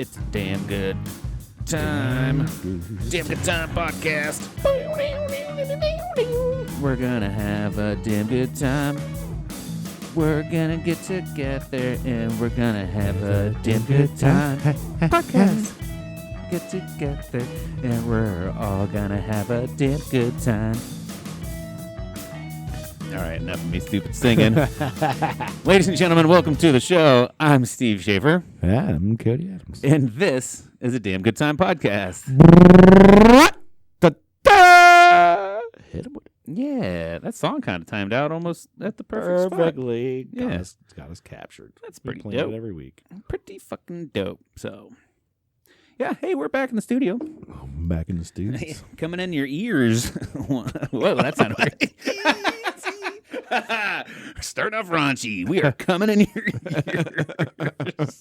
It's a damn good time. Damn good time podcast. We're gonna have a damn good time. We're gonna get together and we're gonna have a damn good time. Podcast. Get together and we're all gonna have a damn good time. All right, enough of me stupid singing. Ladies and gentlemen, welcome to the show. I'm Steve Schaefer. Yeah, I'm Cody Adams. And this is a damn good time podcast. Hit him with it. Yeah, that song kind of timed out almost at the perfect spot. Perfectly. Yeah. It's got us captured. That's We pretty play dope. it every week. Pretty fucking dope. So, yeah, hey, we're back in the studio. I'm back in the studio. Coming in your ears. Whoa, that sounded weird. Starting off raunchy. We are coming in your ears.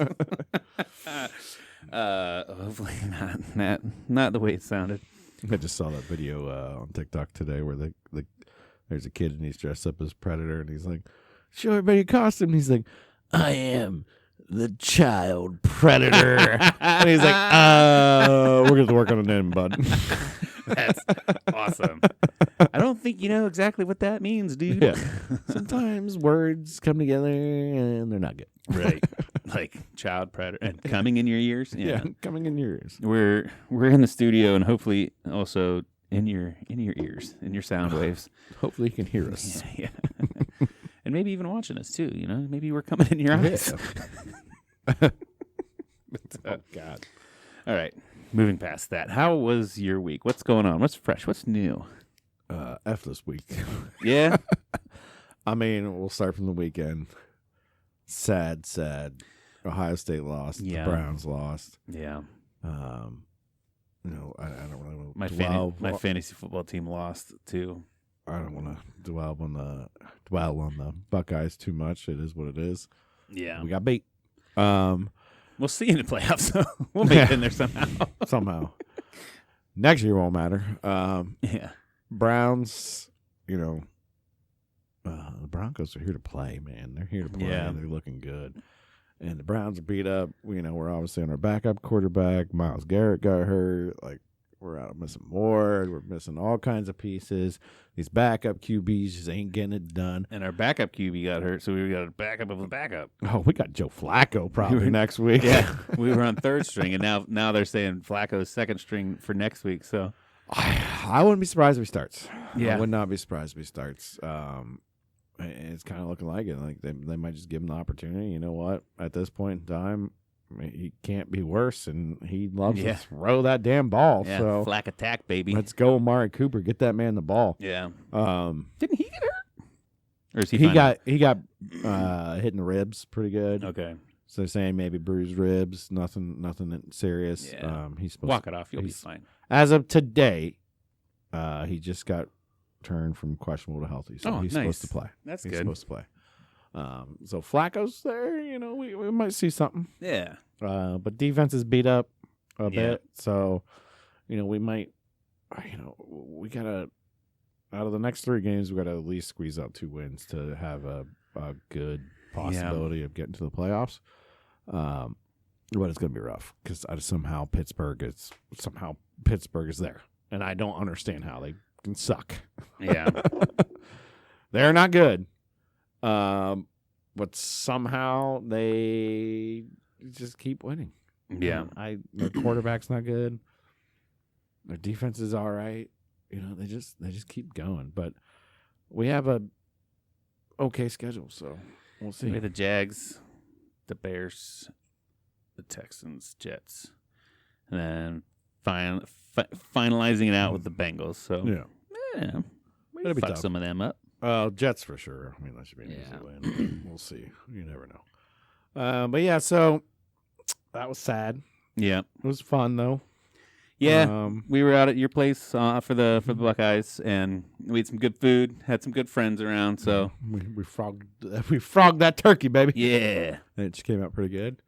Hopefully not the way it sounded. I just saw that video on TikTok today where there's a kid and he's dressed up as Predator and he's like, show everybody your costume. And he's like, I am the child predator. And he's like, we're going to work on a name, bud. That's awesome. I don't think you know exactly what that means, dude. Yeah. Sometimes words come together and they're not good. Right. Like child predator and coming in your ears. Yeah, coming in your ears. We're in the studio and hopefully also in your ears, in your sound waves. Hopefully you can hear us. Yeah. And maybe even watching us too, you know? Maybe we're coming in your eyes. Oh God. All right. Moving past that. How was your week? What's going on? What's fresh? What's new? F this week. Yeah. I mean, we'll start from the weekend. Sad. Ohio State lost. Yeah. The Browns lost. Yeah. I don't really want My to my fantasy football team lost too. I don't want to dwell on the Buckeyes too much. It is what it is. Yeah. We got beat. We'll see in the playoffs, so we'll make it in there somehow. Somehow. Next year won't matter. Yeah. Browns, the Broncos are here to play, man. They're here to play. Yeah. They're looking good. And the Browns are beat up. We're obviously on our backup quarterback. Myles Garrett got hurt. Like, we're out missing Ward. We're missing all kinds of pieces. These backup QBs just ain't getting it done. And our backup QB got hurt, so we got a backup of a backup. Oh, we got Joe Flacco probably next week. Yeah. We were on third string, and now they're saying Flacco's second string for next week, so. I wouldn't be surprised if he starts. Yeah. I would not be surprised if he starts. It's kind of looking like it. Like they might just give him the opportunity. You know what? At this point in time, he can't be worse, and he loves to throw that damn ball. Yeah, so Flack attack, baby. let's go, Amari Cooper. Get that man the ball. Yeah. Didn't he get hurt? Or is he got hit in the ribs pretty good. Okay. So they're saying maybe bruised ribs. Nothing serious. Yeah. He's supposed Walk to, it off. You'll be fine. As of today, he just got turned from questionable to healthy, so he's nice. supposed to play. That's he's good. supposed to play. So Flacco's there. We might see something. Yeah. But defense is beat up a bit, so we might. We gotta out of the next 3 games, we gotta at least squeeze out 2 wins to have a good possibility of getting to the playoffs. But it's gonna be rough because somehow Pittsburgh is there, and I don't understand how they can suck. Yeah. They're not good. But somehow they just keep winning. Yeah. Their quarterback's not good. Their defense is all right. They just keep going. But we have a okay schedule, so we'll see. We have the Jags, the Bears, the Texans, Jets, and then finalizing it out with the Bengals. So we It'll be fuck tough. some of them up. Jets for sure. I mean, that should be an easy win. We'll see. You never know. But yeah, so that was sad. Yeah. It was fun though. Yeah, we were out at your place for the Buckeyes, and we ate some good food. Had some good friends around. So we frogged that turkey, baby. Yeah, and it just came out pretty good.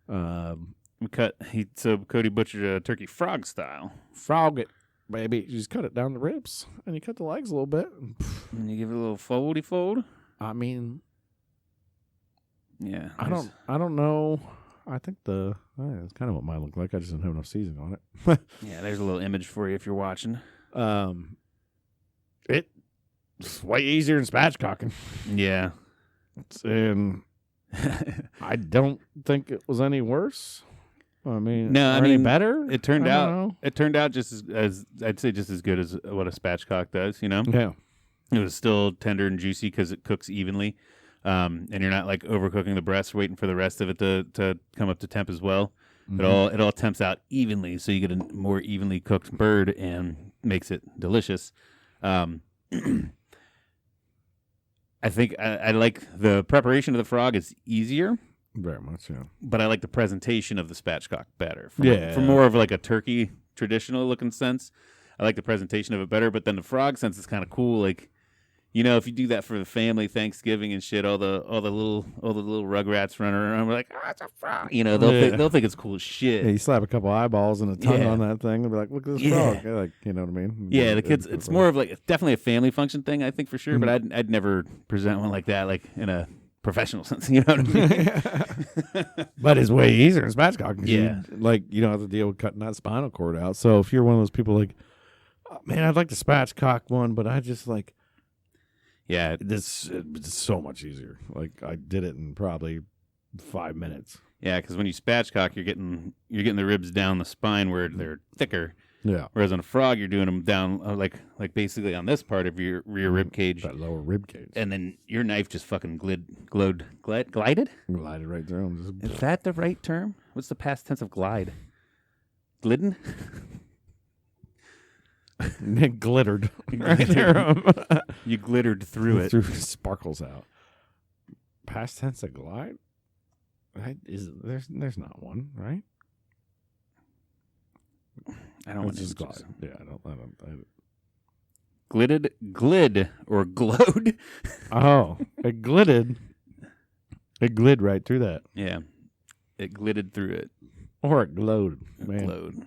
So Cody butchered a turkey frog style. Frog it, baby. You just cut it down the ribs, and you cut the legs a little bit, and you give it a little foldy fold. I mean, yeah, I don't know I think it's kind of what mine looked like. I just didn't have enough seasoning on it. Yeah, there's a little image for you if you're watching. It's way easier than spatchcocking. Yeah. And I don't think it was any worse. I mean, no, I any mean, better. It turned out just as I'd say just as good as what a spatchcock does. You know, Yeah. it was still tender and juicy because it cooks evenly, and you're not like overcooking the breast, waiting for the rest of it to come up to temp as well. Mm-hmm. It all temps out evenly, so you get a more evenly cooked bird and makes it delicious. I think I like the preparation of the frog is easier. Very much, yeah. But I like the presentation of the spatchcock better. Yeah. For more of like a turkey traditional looking sense, I like the presentation of it better. But then the frog sense is kind of cool. Like, you know, if you do that for the family Thanksgiving and shit, all the little rugrats running around, we're like, oh, it's a frog. You know, they'll think it's cool as shit. Yeah, you slap a couple eyeballs and a tongue on that thing, they'll be like, look at this frog. They're like, you know what I mean? Yeah, the kids. It's more of like it's definitely a family function thing, I think for sure. But I'd never present one like that, like in a professional sense. You know what I mean? But it's way easier in spatchcock. Yeah, you don't have to deal with cutting that spinal cord out. So if you're one of those people like, oh, man, I'd like to spatchcock one, but I just like. Yeah, it's so much easier. Like I did it in probably 5 minutes. Yeah, because when you spatchcock, you're getting the ribs down the spine where they're thicker. Yeah. Whereas on a frog, you're doing them down like basically on this part of your rear rib cage, that lower rib cage, and then your knife just fucking glided. Glided right through. Is that the right term? What's the past tense of glide? Glidden. It glittered. Right there. You glittered through it. Threw sparkles out. Past tense of glide? There's not one, right? I don't want to just glide. Yeah, I don't. Glid or glowed. Oh, it glitted. It glid right through that. Yeah, it glitted through it. Or it glowed. Man. It glowed.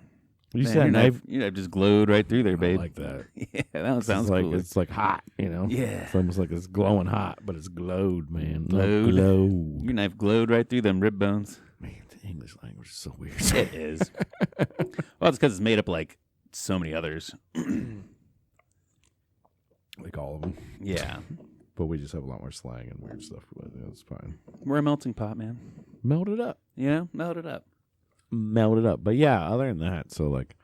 You Man, said your knife. Your knife just glowed right through there, babe. I like that. Yeah, that one sounds like cool. it's like hot, you know. Yeah, it's almost like it's glowing hot, but it's glowed, man. Glowed. Glowed. Your knife glowed right through them rib bones. Man, the English language is so weird. It is. Well, it's because it's made up like so many others. Like all of them. Yeah. But we just have a lot more slang and weird stuff. But that's fine. We're a melting pot, man. Melt it up. Yeah, melt it up. Melt it up. But yeah, other than that, so like,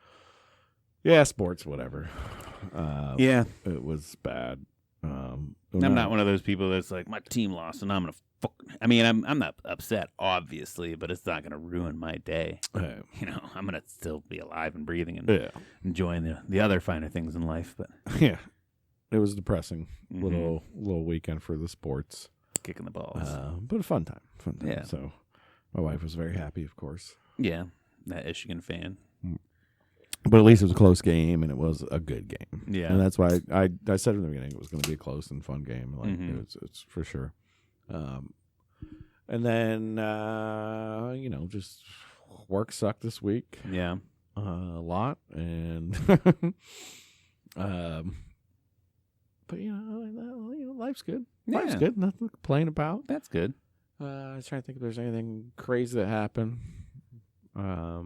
yeah, sports, whatever. Yeah. It was bad. I'm not one of those people that's like, my team lost and I'm going to fuck. I mean, I'm not upset, obviously, but it's not going to ruin my day. You know, I'm going to still be alive and breathing and enjoying the other finer things in life. But yeah, it was depressing. Little weekend for the sports. Kicking the balls. But a fun time. Yeah. So my wife was very happy, of course. Yeah, that Michigan fan. But at least it was a close game, and it was a good game. Yeah. And that's why I said from the beginning it was going to be a close and fun game. Like it's for sure. And then, just work sucked this week. Yeah. A lot. And, but, life's good. Yeah. Life's good. Nothing to complain about. That's good. I was trying to think if there's anything crazy that happened. I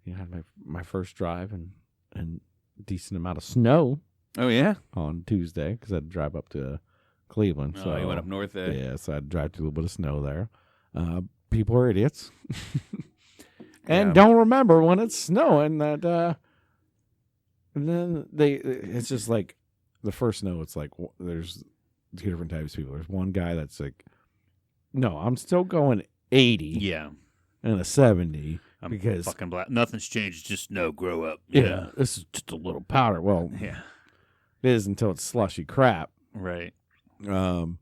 had my first drive and decent amount of snow. Oh, yeah? On Tuesday, because I had to drive up to Cleveland. Oh, so you went up north there? Yeah, so I had to drive through a little bit of snow there. People are idiots. And don't remember when it's snowing that, and then it's just like, the first snow, it's like, there's two different types of people. There's one guy that's like, no, I'm still going 80. Yeah. And a 70. I'm because fucking black. Nothing's changed. It's just snow. Grow up. Yeah. This is just a little powder. Well, yeah. It is until it's slushy crap. Right. And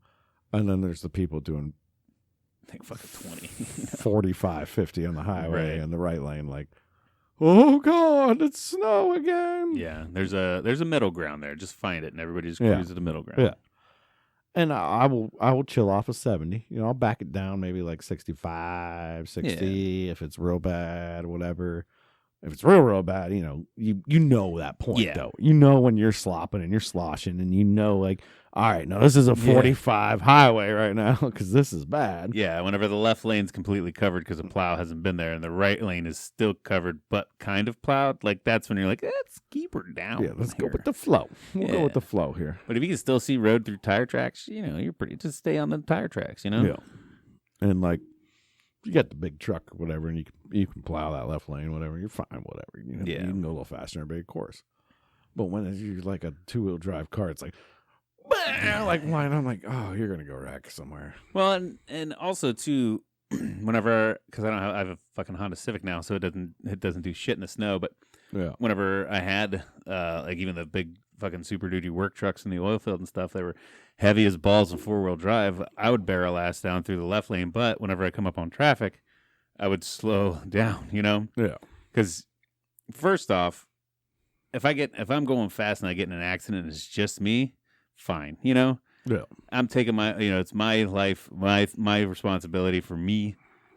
then there's the people doing I think fucking 20. 45, 50 on the highway in the right lane, like, oh God, it's snow again. Yeah. There's a middle ground there. Just find it and everybody just cruise to the middle ground. Yeah. And I will chill off of 70. I'll back it down maybe like 65, 60 if it's real bad, whatever. If it's real bad, you know that point though. You know when you're slopping and you're sloshing, and you know like, all right, no, this is a 45 highway right now because this is bad. Yeah, whenever the left lane's completely covered because a plow hasn't been there, and the right lane is still covered but kind of plowed, like that's when you're like, let's keep her down. Yeah, let's go with the flow. We'll go with the flow here. But if you can still see road through tire tracks, you're pretty just stay on the tire tracks. Yeah, and like. You got the big truck or whatever, and you can plow that left lane, whatever. You're fine, whatever. You can go a little faster in a big course. But when you're like a 2-wheel drive car, it's like, like flying. I'm like, oh, you're gonna go wreck somewhere. Well, and also too, whenever because I have a fucking Honda Civic now, so it doesn't do shit in the snow. But whenever I had like even the big fucking Super Duty work trucks in the oil field and stuff, they were heavy as balls in 4-wheel drive. I would barrel ass down through the left lane, but whenever I come up on traffic, I would slow down, Yeah. Because first off, if I'm going fast and I get in an accident and it's just me, fine, Yeah. I'm taking my, it's my life, my responsibility for me.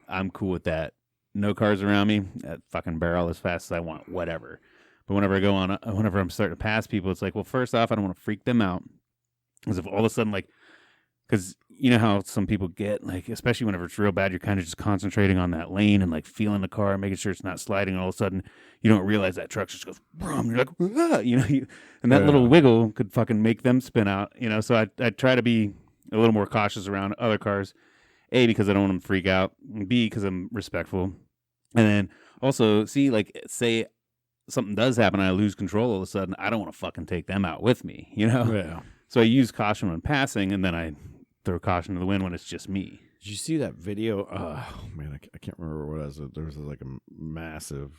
I'm cool with that. No cars around me, fucking barrel as fast as I want, whatever. But whenever I'm starting to pass people, it's like, well, first off, I don't want to freak them out. Because if all of a sudden, like, because you know how some people get, like, especially whenever it's real bad, you're kind of just concentrating on that lane and, like, feeling the car, making sure it's not sliding. And all of a sudden, you don't realize that truck just goes, boom. You're like, ah, and that little wiggle could fucking make them spin out, So I try to be a little more cautious around other cars. A, because I don't want them to freak out. B, because I'm respectful. And then also, see, like, say something does happen and I lose control all of a sudden, I don't want to fucking take them out with me, Yeah. So I use caution when passing, and then I throw caution to the wind when it's just me. Did you see that video? Oh, man, I can't remember what it was. There was like a massive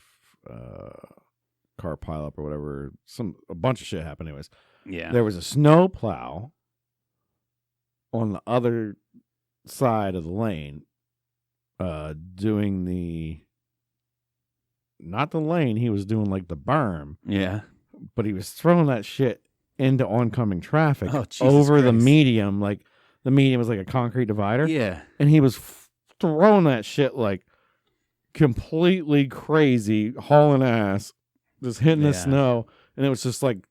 car pileup or whatever. A bunch of shit happened anyways. Yeah. There was a snow plow on the other side of the lane doing not the lane, he was doing like the berm. Yeah. But he was throwing that shit into oncoming traffic over Christ. The medium. Like the medium was like a concrete divider. Yeah. And he was throwing that shit like completely crazy, hauling ass, just hitting the snow. And it was just like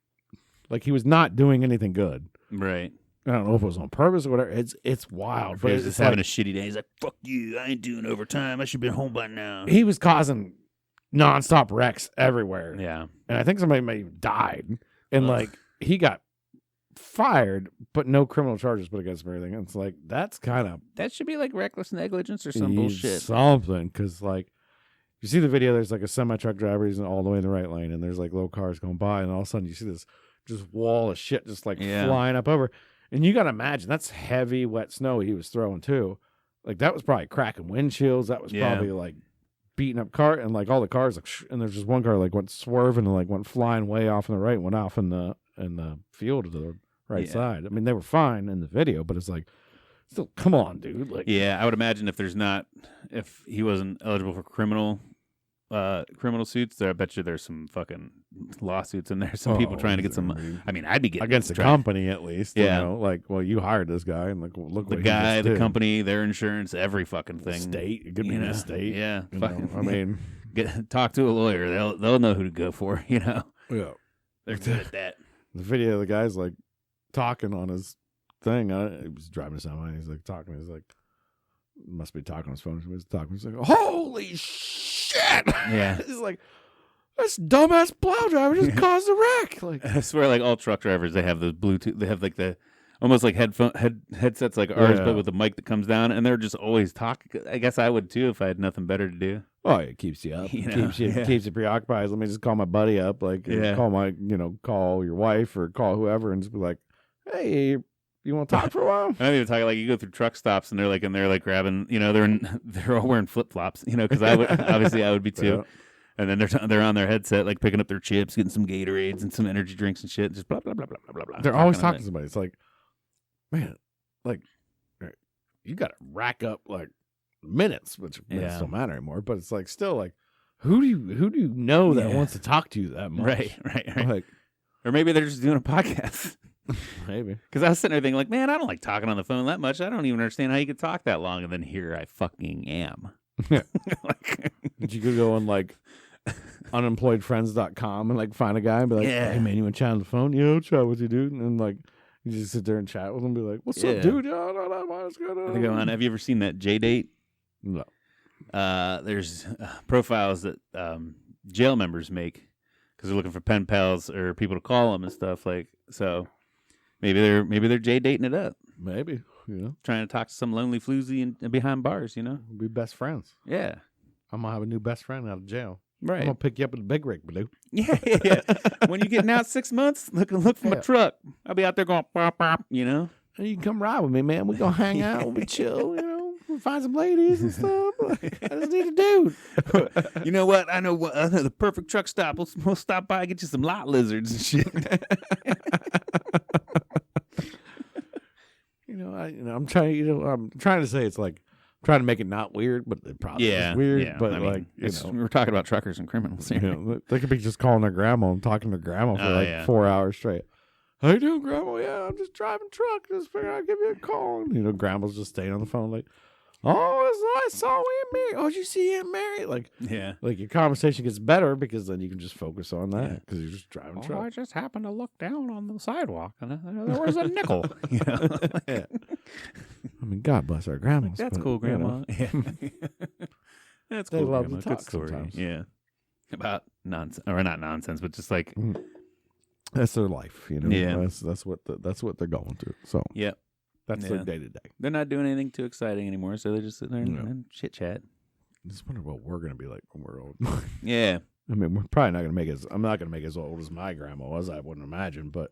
he was not doing anything good. Right. I don't know if it was on purpose or whatever. It's wild. But he was just having a shitty day. He's like, fuck you. I ain't doing overtime. I should be home by now. He was causing nonstop wrecks everywhere. Yeah. And I think somebody may have died. And like he got fired, but no criminal charges put against him or anything. And it's like, that should be like reckless negligence or some bullshit. Something. Because like, you see the video, there's like a semi-truck driver, he's all the way in the right lane, and there's like little cars going by, and all of a sudden you see this just wall of shit just like flying up over. And you got to imagine, that's heavy, wet snow he was throwing too. Like that was probably cracking windshields. That was probably like beating up car, and like all the cars, like, and there's just one car like went swerving and like went flying way off on the right, and went off in the field to the right side. I mean, they were fine in the video, but it's like, still, come on, dude. Like, I would imagine if he wasn't eligible for criminal suits, I bet you there's some fucking lawsuits in there. Some people trying to get some. I mean, I'd be getting against the company at least. Yeah, like, well, you hired this guy, and like, look, the what guy, he the did. company, their insurance, every fucking thing. State, it could be the state. Yeah, I mean, talk to a lawyer. They'll know who to go for. Yeah, they're good at that. The video of the guy's like talking on his thing. He was driving somewhere. He's like talking. He's like, must be talking on his phone. He was talking. He's like, holy shit! Yeah. He's like, this dumbass plow driver just caused a wreck. Like, I swear, like all truck drivers, they have the Bluetooth. They have like the almost like headsets like ours, but with a mic that comes down, and they're just always talking. I guess I would too if I had nothing better to do. Oh, it keeps you up. Keeps you preoccupied. Let me just call my buddy up, like call your wife or call whoever, and just be like, hey, you want to talk for a while? I'm even talking like you go through truck stops and they're like grabbing, they're all wearing flip flops, because I would be too. Yeah. And then they're on their headset, like picking up their chips, getting some Gatorades and some energy drinks and shit. Just blah blah blah blah blah blah. They're always talking to somebody. It's like, man, like you got to rack up like minutes, which minutes don't matter anymore. But it's like still like, who do you know that wants to talk to you that much? Right. Like, or maybe they're just doing a podcast. Maybe. Because I was sitting there thinking, like, man, I don't like talking on the phone that much. I don't even understand how you could talk that long. And then here I fucking am. Did you go on like unemployedfriends.com and like find a guy and be like, hey man, you want to chat on the phone? Yeah, I'll chat with you, dude. And then like you just sit there and chat with them, be like, what's up, dude? Yeah, what's going on? Have you ever seen that J-Date? No. There's profiles that jail members make because they're looking for pen pals or people to call them and stuff like. So maybe they're J-dating it up. Maybe, trying to talk to some lonely floozy and behind bars. We'll be best friends. Yeah, I'm gonna have a new best friend out of jail. Right, I'm gonna pick you up with a big rig, Blue. Yeah. When you getting out 6 months, look for my truck. I'll be out there going pop pop. And you can come ride with me, man. We gonna hang out. We'll be chill. We'll find some ladies and stuff. I just need a dude. You know what? I know the perfect truck stop. We'll stop by and get you some lot lizards and shit. I'm trying to say it's like trying to make it not weird, but it probably is weird. Yeah, but we're talking about truckers and criminals here. They could be just calling their grandma and talking to grandma for 4 hours straight. How you doing, Grandma? Yeah, I'm just driving truck. Just figured I'd give you a call. And, Grandma's just staying on the phone like, oh, I saw Aunt Mary. Oh, did you see Aunt Mary? Like your conversation gets better because then you can just focus on that because you're just driving truck. I just happened to look down on the sidewalk and there was a nickel. Yeah. I mean, God bless our grandmas. That's cool, Grandma. Yeah. That's cool. They love Grandma. to talk Good story. sometimes. Yeah. About nonsense, or not nonsense, but just like that's their life. Yeah. That's what they're going through. So yep. That's their day to day. They're not doing anything too exciting anymore, so they're just sitting there and chit chat. I just wonder what we're gonna be like when we're old. Yeah. I mean, we're probably not gonna make it. I'm not gonna make as old as my grandma was. I wouldn't imagine, but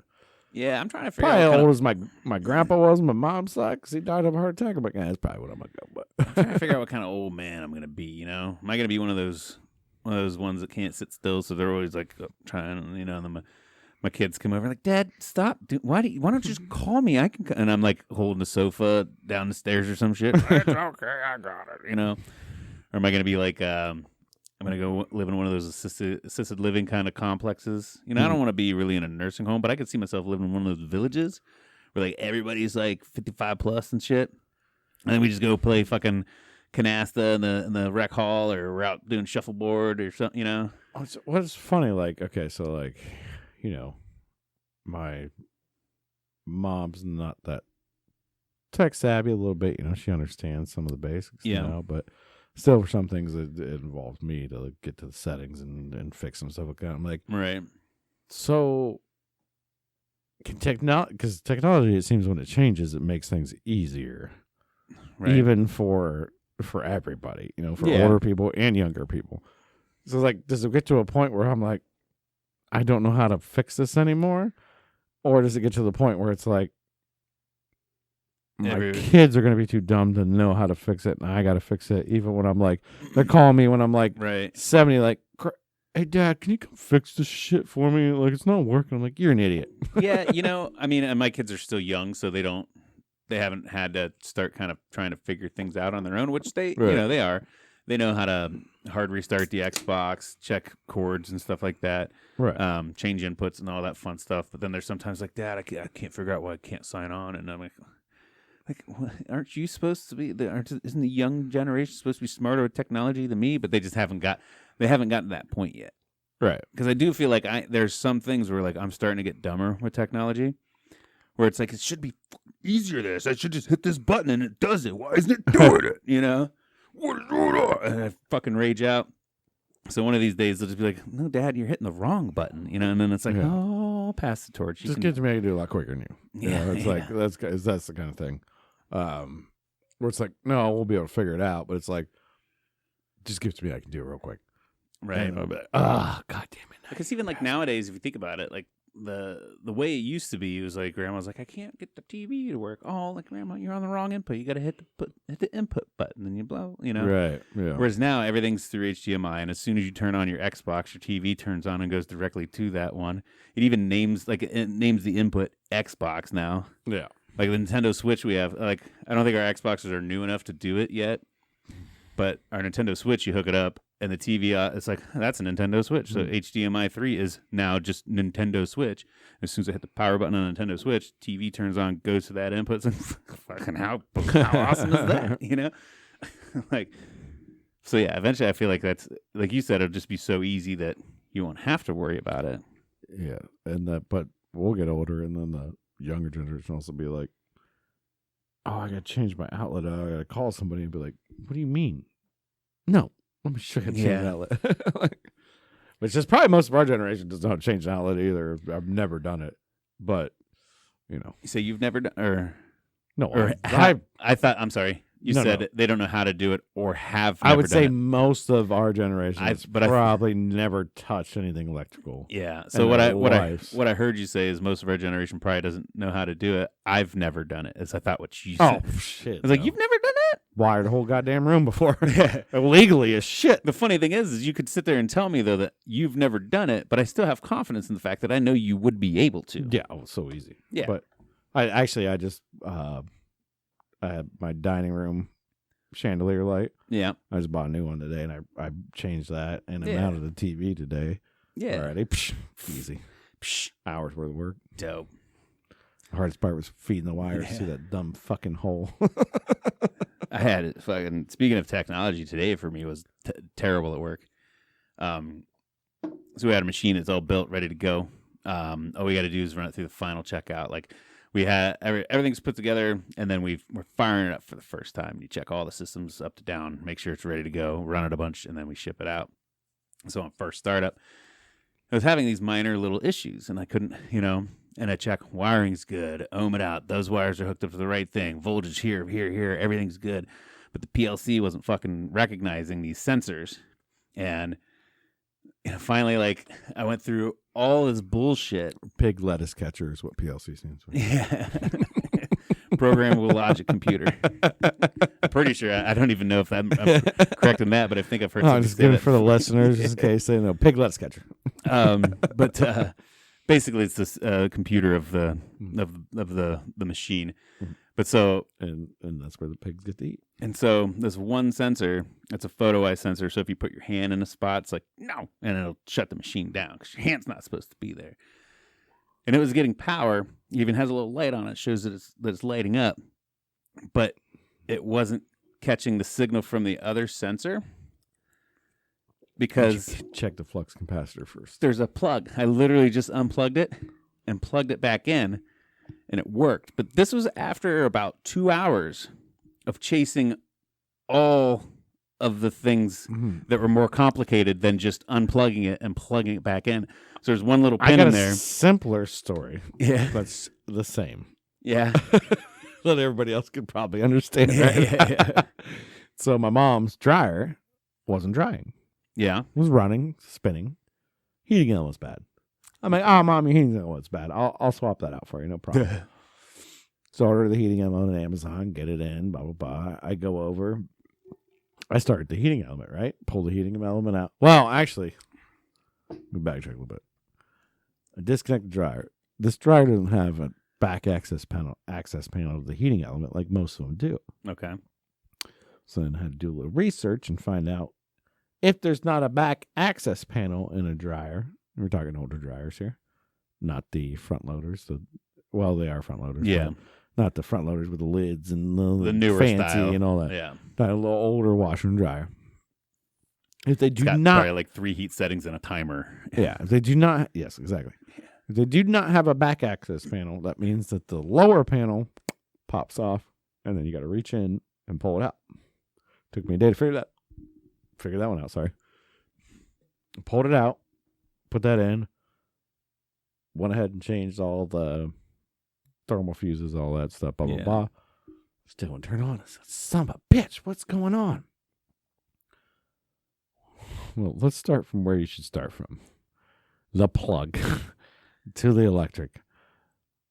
yeah, I'm trying to figure out how old as my grandpa was. My mom's side, because he died of a heart attack. I'm like, that's probably what I'm gonna go. But I'm trying to figure out what kind of old man I'm gonna be. Am I gonna be one of those ones that can't sit still? So they're always like trying. And then my kids come over like, Dad, stop. Why don't you just call me? I can. And I'm like holding the sofa down the stairs or some shit. It's okay, I got it. Or am I gonna be like I'm going to go live in one of those assisted living kind of complexes. I don't want to be really in a nursing home, but I could see myself living in one of those villages where like everybody's like 55 plus and shit. And then we just go play fucking canasta in the rec hall, or we're out doing shuffleboard or something, What's funny, like, okay, so like, my mom's not that tech savvy a little bit, she understands some of the basics, but still, for some things, it involves me to get to the settings and fix some stuff like that. I'm like, right. So, because technology, it seems when it changes, it makes things easier, right? Even for everybody, for older people and younger people. So, like, does it get to a point where I'm like, I don't know how to fix this anymore, or does it get to the point where it's like, my kids are going to be too dumb to know how to fix it, and I got to fix it. Even when I'm like, they're calling me when I'm like 70, like, hey, Dad, can you come fix this shit for me? Like, it's not working. I'm like, you're an idiot. Yeah, I mean, and my kids are still young, so they haven't had to start kind of trying to figure things out on their own, which they are. They know how to hard restart the Xbox, check cords and stuff like that, right? Change inputs and all that fun stuff. But then there's sometimes like, Dad, I can't figure out why I can't sign on, and I'm like, aren't you supposed to be? Isn't the young generation supposed to be smarter with technology than me? But they just haven't gotten to that point yet, right? Because I do feel like there's some things where like I'm starting to get dumber with technology, where it's like it should be easier. This I should just hit this button and it does it. Why isn't it doing it? What is going on? And I fucking rage out. So one of these days they'll just be like, "No, Dad, you're hitting the wrong button," and then it's like, "Oh, I'll pass the torch." Just kids make you do a lot quicker than you. It's like that's the kind of thing. Where it's like, no, we'll be able to figure it out, but it's like, just give it to me, I can do it real quick. Right. And I'll be like, God damn it. Because even like nowadays, if you think about it, like the way it used to be, it was like Grandma's like, I can't get the TV to work. Oh, like Grandma, you're on the wrong input. You got to hit the input button, and you blow. Right. Yeah. Whereas now everything's through HDMI, and as soon as you turn on your Xbox, your TV turns on and goes directly to that one. It even names the input Xbox now. Yeah. Like the Nintendo Switch we have, like I don't think our Xboxes are new enough to do it yet, but our Nintendo Switch, you hook it up, and the TV, it's like, that's a Nintendo Switch. So HDMI 3 is now just Nintendo Switch. As soon as I hit the power button on a Nintendo Switch, TV turns on, goes to that input. And fucking how awesome is that? Like, So yeah, eventually I feel like that's like you said, it'll just be so easy that you won't have to worry about it. Yeah, but we'll get older, and then the younger generation will also be like, "Oh, I got to change my outlet. I got to call somebody and be like, what do you mean? No, let me show you how to change the outlet." Which is probably most of our generation does not change the outlet either. I've never done it, but So you've never done, or I thought. I'm sorry. You said they don't know how to do it or have. I would say done it. most of our generation has probably never touched anything electrical. Yeah. So what I heard you say is most of our generation probably doesn't know how to do it. I've never done it. As I thought what you said. Oh shit! I was like, you've never done it? Wired a whole goddamn room before. Illegally as shit. The funny thing is you could sit there and tell me though that you've never done it, but I still have confidence in the fact that I know you would be able to. Yeah. Oh, so easy. Yeah. But I just I had my dining room chandelier light. Yeah. I just bought a new one today, and I changed that, and I mounted the TV today. Yeah. Already. Easy. Hours worth of work. Dope. The hardest part was feeding the wires through that dumb fucking hole. I had it fucking, speaking of technology today for me was terrible at work. So we had a machine that's all built, ready to go. All we got to do is run it through the final checkout. Like we had everything's put together, and then we're firing it up for the first time. You check all the systems up to down, make sure it's ready to go, run it a bunch, and then we ship it out. So on first startup, I was having these minor little issues, and I couldn't, and I check wiring's good, ohm it out, those wires are hooked up to the right thing, voltage here, everything's good. But the PLC wasn't fucking recognizing these sensors. And finally, like, I went through all this bullshit. Pig lettuce catcher is what PLC stands for. Yeah. Programmable logic computer. I'm pretty sure. I don't even know if I'm correct in that, but I think I've heard I'm just giving it for the listeners just in case they know. Pig lettuce catcher. But basically, it's this computer of the machine. But so and that's where the pigs get to eat. And so this one sensor, it's a photo eye sensor. So if you put your hand in a spot, it's like no, and it'll shut the machine down because your hand's not supposed to be there. And it was getting power. It even has a little light on it, shows that it's lighting up, but it wasn't catching the signal from the other sensor because check the flux capacitor first. There's a plug. I literally just unplugged it and plugged it back in, and it worked. But this was after about 2 hours of chasing all of the things that were more complicated than just unplugging it and plugging it back in. So there's one little pin in there. Simpler story. Yeah. That's the same. Yeah. That everybody else could probably understand. Right? Yeah. So my mom's dryer wasn't drying. Yeah. It was running, spinning. Heating element was bad. I'm like, Mom, your heating element's bad. I'll swap that out for you. No problem. So I order the heating element on Amazon, get it in, blah, blah, blah. I go over. I started the heating element, right? Pull the heating element out. Well, actually, let me backtrack a little bit. I disconnect the dryer. This dryer doesn't have a back access panel of the heating element like most of them do. Okay. So then I had to do a little research and find out if there's not a back access panel in a dryer. We're talking older dryers here, not the front loaders. They are front loaders. Yeah. Not the front loaders with the lids and the newer fancy style and all that. Yeah. Not a little older washer and dryer. If they do it's got not, probably like 3 heat settings and a timer. Yeah. If they do not, yes, exactly. Yeah. If they do not have a back access panel, that means that the lower panel pops off, and then you got to reach in and pull it out. Took me a day to figure that one out. Sorry. Pulled it out, put that in, went ahead and changed all the thermal fuses, all that stuff, blah, blah, blah. Still wouldn't turn on. I said, son of a bitch, what's going on? Well, let's start from where you should start from. The plug to the electric.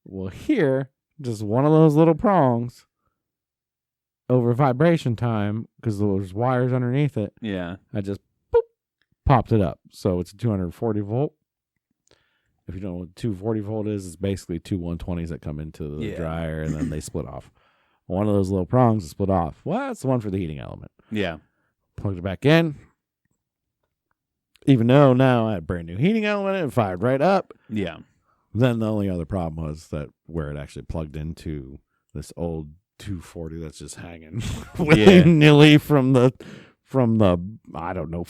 Well, here, just one of those little prongs over vibration time, because there's wires underneath it. Yeah. I just popped it up. So it's a 240 volt. If you don't know what 240 volt is, it's basically two 120s that come into the dryer, and then they split off. One of those little prongs is split off. Well, that's the one for the heating element. Yeah. Plugged it back in. Even though now I had a brand new heating element, it fired right up. Yeah. Then the only other problem was that where it actually plugged into this old 240 that's just hanging willy-nilly from the from the, I don't know,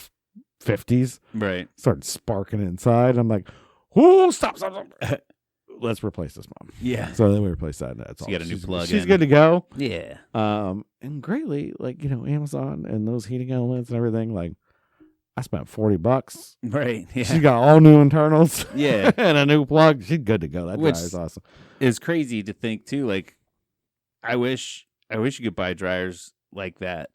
50s. Right. Started sparking inside. I'm like, oh, stop. Let's replace this, Mom. Yeah. So then we replaced that. And that's all. You got a new plug She's in. good to go. Yeah. And greatly, like, Amazon and those heating elements and everything, like, I spent $40. Right. Yeah. She got all new internals. Yeah. And a new plug. She's good to go. That Which dryer's awesome. It's crazy to think too. Like, I wish you could buy dryers like that.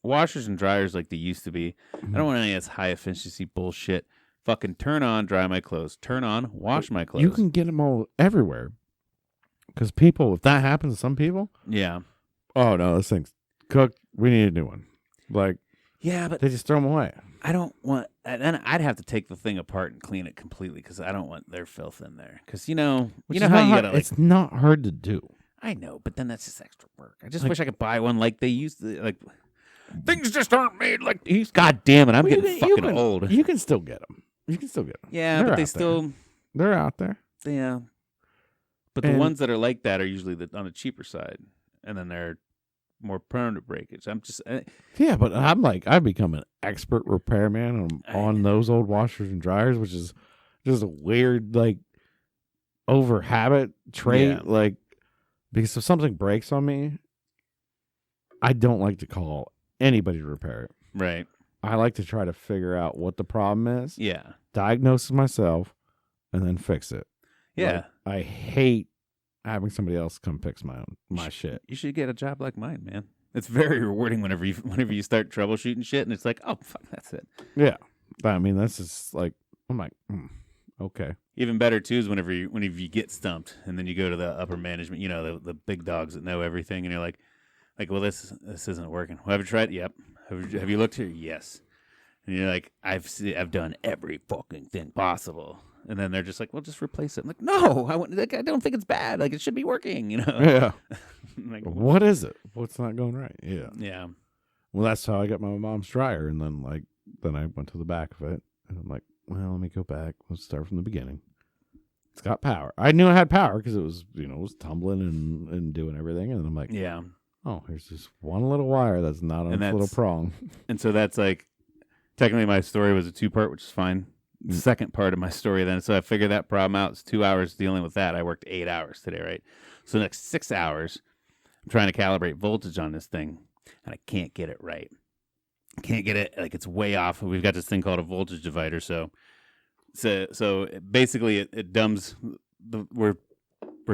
Washers and dryers like they used to be. I don't want any of this high efficiency bullshit. Fucking turn on, dry my clothes. Turn on, wash my clothes. You can get them all everywhere. Because people, if that happens to some people, yeah. Oh no, this thing's cooked. We need a new one. Like, yeah, but they just throw them away. I don't want. Then I'd have to take the thing apart and clean it completely because I don't want their filth in there. Because you know how you gotta. Like, it's not hard to do. I know, but then that's just extra work. I just wish I could buy one like they used to. Like, things just aren't made like these. God damn it, I'm getting fucking old. You can still get them. Yeah, but they're out there. Yeah. But the ones that are like that are usually on the cheaper side, and then they're more prone to breakage. I'm just yeah, but I've become an expert repairman on those old washers and dryers, which is just a weird like over habit trait. Yeah. Like, because if something breaks on me, I don't like to call anybody to repair it. Right. I like to try to figure out what the problem is. Yeah. Diagnose it myself, and then fix it. Yeah. Like, I hate having somebody else come fix my shit. You should get a job like mine, man. It's very rewarding whenever you start troubleshooting shit, and it's like, oh fuck, that's it. Yeah. I mean, that's just like, I'm like, okay. Even better too is whenever you get stumped, and then you go to the upper management, the big dogs that know everything, and you're like, well, this isn't working. Well, have you tried? Yep. Have you looked here? Yes. And you're like, I've done every fucking thing possible. And then they're just like, well, just replace it. I'm like, no, I don't think it's bad. Like, it should be working, Yeah. Like, what is it? What's not going right? Yeah. Yeah. Well, that's how I got my mom's dryer. And then I went to the back of it. And I'm like, well, let me go back. Let's start from the beginning. It's got power. I knew it had power because it was, it was tumbling and doing everything. And I'm like, yeah. Oh, here's this one little wire that's not on its little prong. And so that's like, technically my story was a 2-part, which is fine. The second part of my story then, so I figured that problem out. It's 2 hours dealing with that. I worked 8 hours today, right? So the next 6 hours, I'm trying to calibrate voltage on this thing, and I can't get it right. I can't get it, like it's way off. We've got this thing called a voltage divider, so basically it dumbs, we're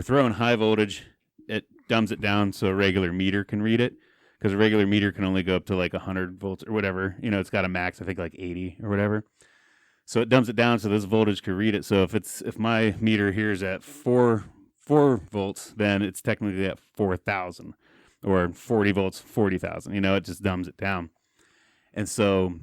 throwing high voltage, it dumbs it down so a regular meter can read it, because a regular meter can only go up to like 100 volts or whatever. It's got a max, I think, like 80 or whatever. So it dumbs it down so this voltage can read it. So if my meter here is at 4 volts, then it's technically at 4,000, or 40 volts, 40,000. It just dumbs it down. And so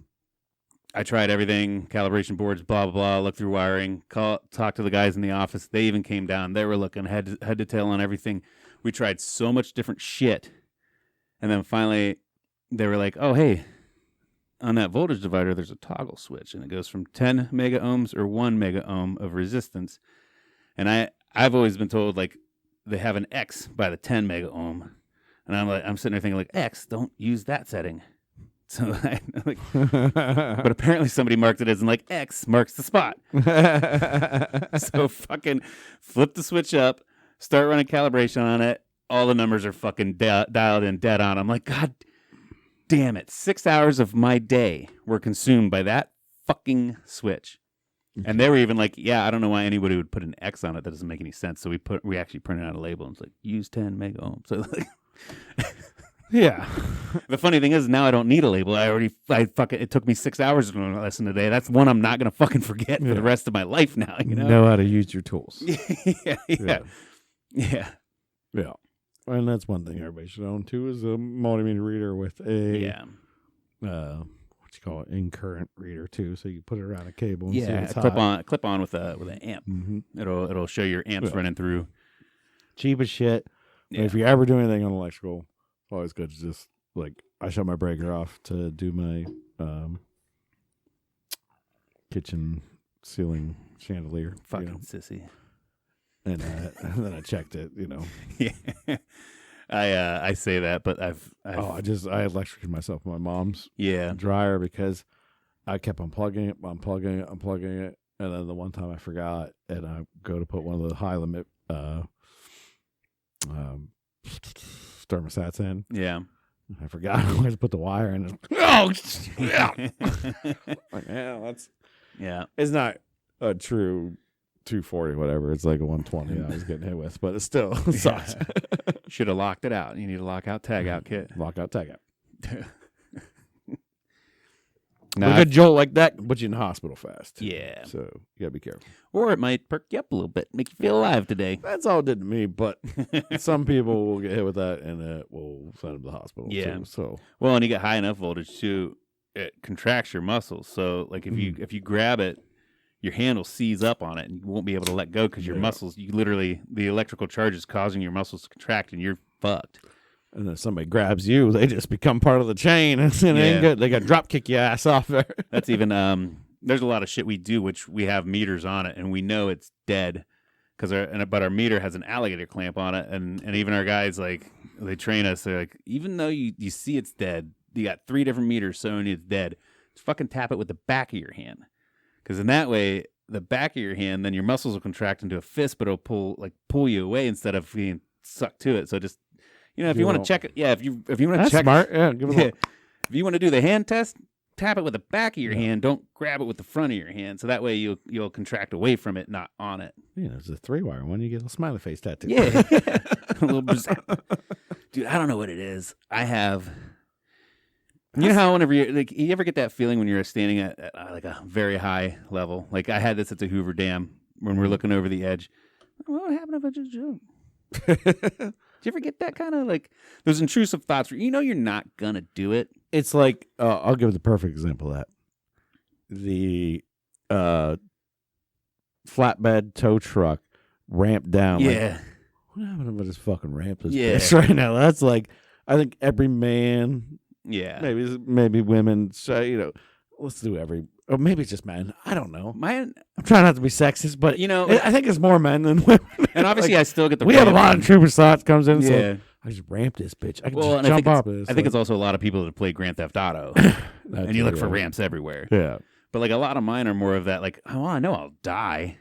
I tried everything, calibration boards, blah, blah, blah, look through wiring, talk to the guys in the office. They even came down. They were looking head to tail on everything. We tried so much different shit. And then finally they were like, oh, hey, on that voltage divider, there's a toggle switch, and it goes from 10 mega ohms or 1 mega ohm of resistance. And I've always been told, like, they have an X by the 10 mega ohm. And I'm sitting there thinking, like, X, don't use that setting. So but apparently somebody marked it as in, like, X marks the spot. So fucking flip the switch up, start running calibration on it. All the numbers are fucking dialed in dead on. I'm like, God damn it. 6 hours of my day were consumed by that fucking switch. And they were even like, yeah, I don't know why anybody would put an X on it. That doesn't make any sense. So we actually printed out a label and it's like, use 10 mega ohms. So like, yeah. The funny thing is now I don't need a label. It took me 6 hours to learn a lesson today. That's one I'm not going to fucking forget for the rest of my life now. Know how to use your tools. Yeah. And that's one thing everybody should own too, is a multimeter reader with a in current reader too. So you put it around a cable and see it's clip on with an amp. Mm-hmm. It'll show your amps running through. Cheap as shit. Yeah. If you ever do anything on electrical, it's always good to just like, I shut my breaker off to do my kitchen ceiling chandelier. Fucking sissy. And then I checked it, Yeah. I say that, but I electrocuted myself with my mom's yeah. dryer because I kept unplugging it, and then the one time I forgot, and I go to put one of the high limit thermostats in. Yeah. I forgot I just put the wire in. Oh, yeah. Like, yeah, it's not a true 240, whatever. It's like a 120 I was getting hit with, but it still sucks. Should have locked it out. You need a lockout, tag out kit. Lockout, tag out. No, a good jolt like that can put you in the hospital fast. Yeah. So you got to be careful. Or it might perk you up a little bit, make you feel alive today. That's all it did to me, but some people will get hit with that and it will send them to the hospital. Yeah. Too, so well, and you get high enough voltage too, it contracts your muscles. So like if you grab it, your hand will seize up on it and you won't be able to let go because your muscles, the electrical charge is causing your muscles to contract and you're fucked. And then somebody grabs you, they just become part of the chain, and they got drop kick your ass off there. That's even there's a lot of shit we do which we have meters on it and we know it's dead but our meter has an alligator clamp on it, and even our guys, like, they train us, they're like, even though you see it's dead, you got 3 different meters showing it's dead, just fucking tap it with the back of your hand, because in that way the back of your hand, then your muscles will contract into a fist, but it'll pull you away instead of being sucked to it. So just, if you want to check it, if you want to check, smart, give it a look. If you want to do the hand test, tap it with the back of your hand. Don't grab it with the front of your hand. So that way you'll contract away from it, not on it. Yeah, it's a 3-wire one. You get a smiley face tattoo. Yeah, a little dude. I don't know what it is. I have. You know how whenever you ever get that feeling when you're standing at like a very high level? Like I had this at the Hoover Dam when we're looking over the edge. What would happen if I just jump? Do you ever get that kind of like those intrusive thoughts where you're not gonna do it? It's like I'll give the perfect example of that. The flatbed tow truck ramp down. Yeah. Like, what happened if I just fucking ramp this bitch right now? That's like, I think every man, maybe women say, let's do or maybe it's just men. I don't know. I'm trying not to be sexist, but I think it's more men than women. And obviously, I still get the. We have a lot of trooper thoughts comes in. Yeah. So I just ramp this bitch. I can just jump off this. I think it's also a lot of people that play Grand Theft Auto, and you look for ramps everywhere. Yeah. But like a lot of mine are more of that. Like, oh, I know I'll die,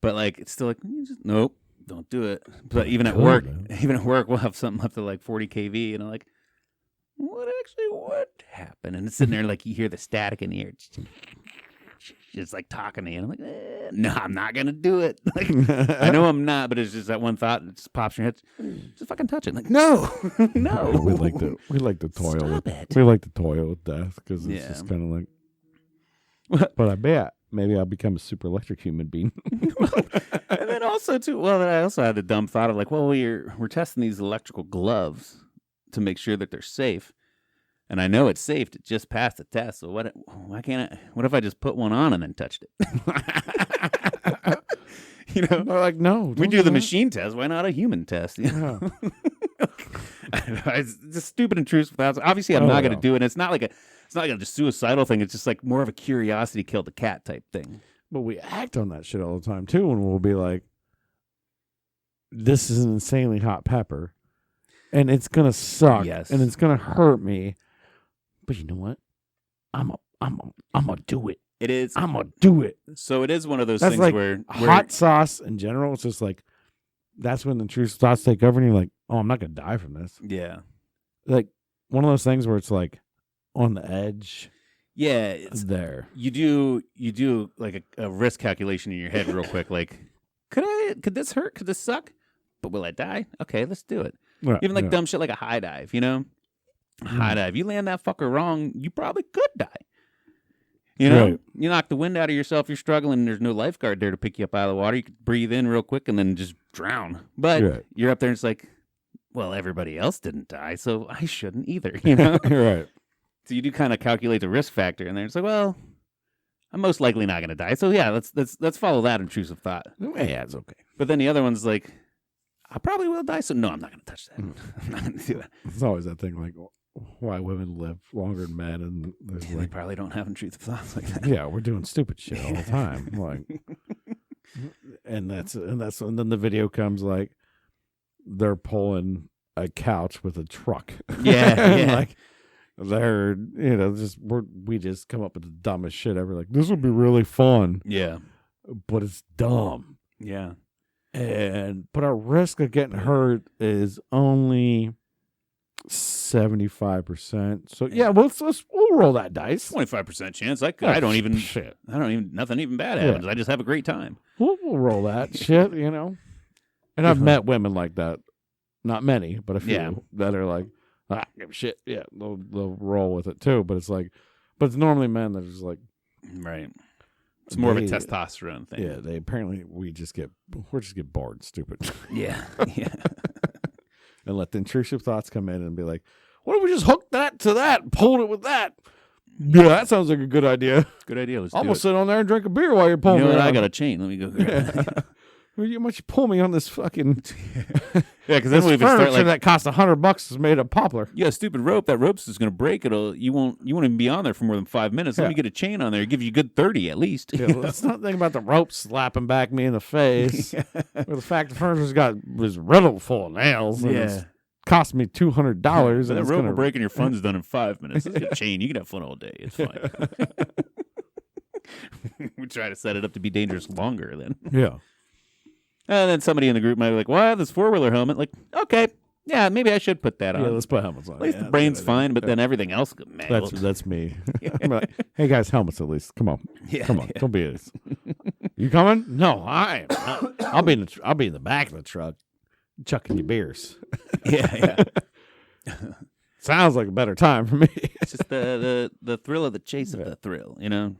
but like it's still like nope, don't do it. But even at work, we'll have something up to like 40 kV, and I'm like, what actually would happen? And it's sitting there like you hear the static in the air. Just like talking to you. And I'm like, no, I'm not going to do it. Like, I know I'm not, but it's just that one thought that just pops in your head. Just fucking touch it. Like, no, no. We like to toil. Stop it. We like to toil with death because it's just kind of like, but I bet maybe I'll become a super electric human being. And then also too, I also had the dumb thought of like, well, we're testing these electrical gloves to make sure that they're safe. And I know it's safe to just pass the test. So why can't I? What if I just put one on and then touched it? They're like, no. We do the machine test. Why not a human test? Yeah. It's just stupid intrusive thoughts. Obviously, I'm not going to do it. It's not like a just suicidal thing. It's just like more of a curiosity killed the cat type thing. But we act on that shit all the time too, and we'll be like, "This is an insanely hot pepper, and it's gonna suck, and it's gonna hurt me." But you know what? I'm gonna do it. It is. I'm gonna do it. So it is one of those that's things like where hot sauce in general. It's just like that's when the true thoughts take over, and you're like, "Oh, I'm not gonna die from this." Yeah. Like one of those things where it's like on the edge. Yeah, it's there. You do like a risk calculation in your head real quick. Like, could this hurt? Could this suck? But will I die? Okay, let's do it. Right, even like dumb shit like a high dive. High dive. You land that fucker wrong, you probably could die. You knock the wind out of yourself. You're struggling. And there's no lifeguard there to pick you up out of the water. You could breathe in real quick and then just drown. But you're up there and it's like, well, everybody else didn't die, so I shouldn't either. Right. So you do kind of calculate the risk factor, and then it's like, well, I'm most likely not going to die. So yeah, let's follow that intrusive thought. Yeah, it's okay. But then the other one's like, I probably will die, so no, I'm not going to touch that. I'm not going to do it. It's always that thing like why women live longer than men, and they probably don't have intrusive thoughts like that. Yeah, we're doing stupid shit all the time. Like, and then the video comes like they're pulling a couch with a truck. Yeah, yeah. Like they're we just come up with the dumbest shit ever. Like this would be really fun. Yeah. But it's dumb. Yeah. But our risk of getting hurt is only 75%. So yeah, we'll roll that dice. 25% chance. Nothing even bad happens. Yeah. I just have a great time. We'll roll that shit, And I've met women like that. Not many, but a few that are like, give a shit. Yeah, they'll roll with it too. But it's normally men that are just like, right. It's more of a testosterone thing. Yeah, we just get bored and stupid. Yeah, yeah. And let the intrusive thoughts come in and be like, what if we just hooked that to that and pulled it with that? Yeah, that sounds like a good idea. Good idea. I'm going to sit on there and drink a beer while you're pulling me. I got a chain. Let me go grab it. You much pull me on this fucking because then we start like that costs $100 is made of poplar. Yeah, stupid rope. That rope's just gonna break. You won't even be on there for more than 5 minutes. Let me get a chain on there. Give you a good 30 at least. Yeah, let's not think about the rope slapping back me in the face. Or the fact the furniture's was riddled full of nails. And it's cost me $200. The rope will break and your fun's done in 5 minutes. Let's get a chain. You can have fun all day. It's fine. We try to set it up to be dangerous longer then. Yeah. And then somebody in the group might be like, well, I have this 4-wheeler helmet. Like, okay, yeah, maybe I should put that on. Yeah, let's put helmets on. At least the brain's fine, but then everything else goes mangled. That's me. I'm like, hey, guys, helmets at least. Come on. Yeah, Come on. Don't be idiots. You coming? No, I am. I'll be in the back of the truck chucking you beers. Yeah. Sounds like a better time for me. It's just the thrill of the chase of the thrill, Yeah.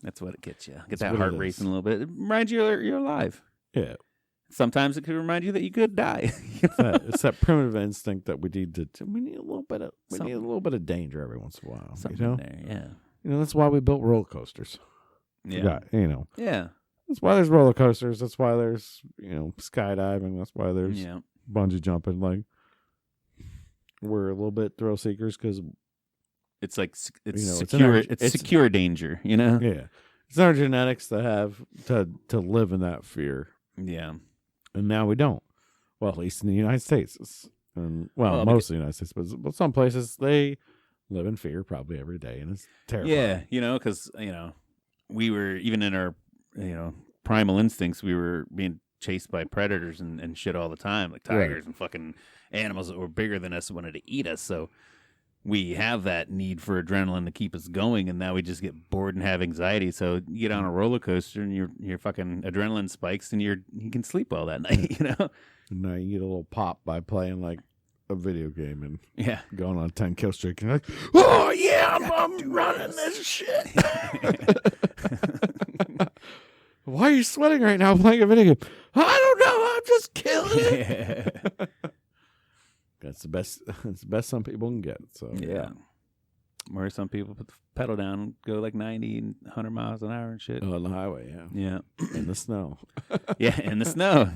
That's what it gets you. Get that heart racing a little bit. It reminds you you're alive. Yeah. Sometimes it could remind you that you could die. It's that primitive instinct that we need we need a little bit of danger every once in a while. Something there, yeah. That's why we built roller coasters. Yeah. Yeah. That's why there's roller coasters. That's why there's, skydiving. That's why there's bungee jumping. Like, we're a little bit thrill seekers because it's like secure. It's secure danger. Yeah, it's our genetics to have to live in that fear. Yeah, and now we don't. Well, at least in the United States, most of the United States, but some places they live in fear probably every day, and it's terrifying. Yeah, because we were even in our primal instincts, we were being chased by predators and shit all the time, like tigers and fucking animals that were bigger than us wanted to eat us. So we have that need for adrenaline to keep us going, and now we just get bored and have anxiety. So you get on a roller coaster and your fucking adrenaline spikes, and you can sleep well that night. And now you get a little pop by playing like a video game and going on 10 kill streak, and you're like, oh yeah, I'm running this shit. Why are you sweating right now playing a video game? I don't know. I'm just killing it. That's the best. That's the best some people can get. So yeah. Where some people put the pedal down and go like 90 and 100 miles an hour and shit. Oh, on the highway, yeah. In the snow. Yeah, in the snow.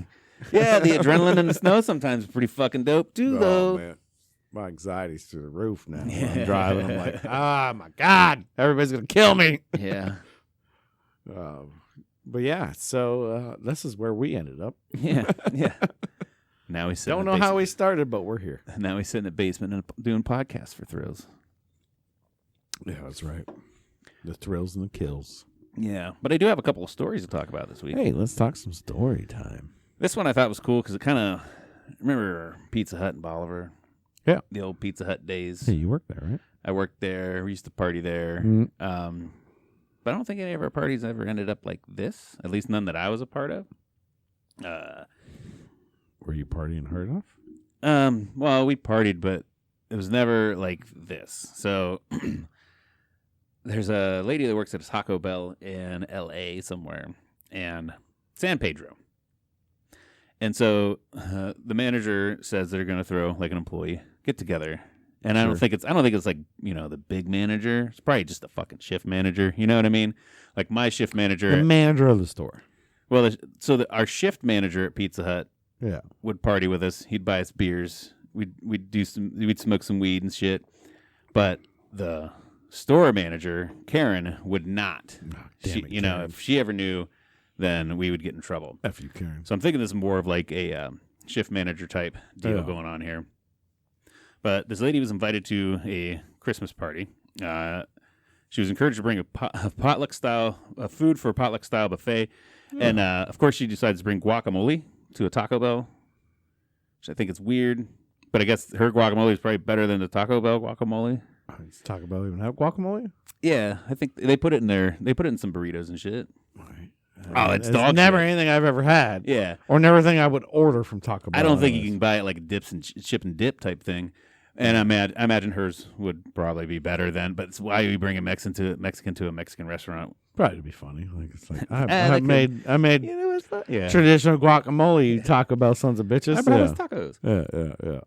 Yeah, the adrenaline in the snow sometimes is pretty fucking dope too, though. Man. My anxiety's through the roof now. When I'm driving, I'm like, oh my God, everybody's going to kill me. Yeah. But yeah, so this is where we ended up. Yeah. Now we sit. Don't know how we started, but we're here. Now we sit in the basement and doing podcasts for thrills. Yeah, that's right. The thrills and the kills. Yeah, but I do have a couple of stories to talk about this week. Hey, let's talk some story time. This one I thought was cool because it kind of remember Pizza Hut in Bolivar. Yeah, the old Pizza Hut days. Hey, you worked there, right? I worked there. We used to party there. Mm-hmm. But I don't think any of our parties ever ended up like this. At least none that I was a part of. Were you partying hard enough? Well, we partied, but it was never like this. So there's a lady that works at a Taco Bell in L.A. somewhere, and San Pedro. And so the manager says they're going to throw like an employee get together. And I don't think it's like, the big manager. It's probably just a fucking shift manager. You know what I mean? Like my shift manager. The manager of the store. Well, our shift manager at Pizza Hut would party with us. He'd buy us beers. We'd smoke some weed and shit. But the store manager, Karen, would not. Oh, Karen. If she ever knew, then we would get in trouble. F you, Karen. So I'm thinking this is more of like a shift manager type deal going on here. But this lady was invited to a Christmas party. She was encouraged to bring a potluck style food for a potluck style buffet, and of course she decides to bring guacamole to a Taco Bell, which I think is weird. But I guess her guacamole is probably better than the Taco Bell guacamole. Does Taco Bell even have guacamole? Yeah, I think they put it in there. They put it in some burritos and shit. Right. It's dog never shit. anything I've ever had. Yeah, or never thing I would order from Taco Bell. I don't think you can buy it like a dips and chip and dip type thing. And I imagine hers would probably be better then. But it's why we bring a Mexican to a Mexican restaurant. Probably to be funny. Like it's like I made traditional guacamole. Yeah. Taco Bell sons of bitches. I brought us tacos.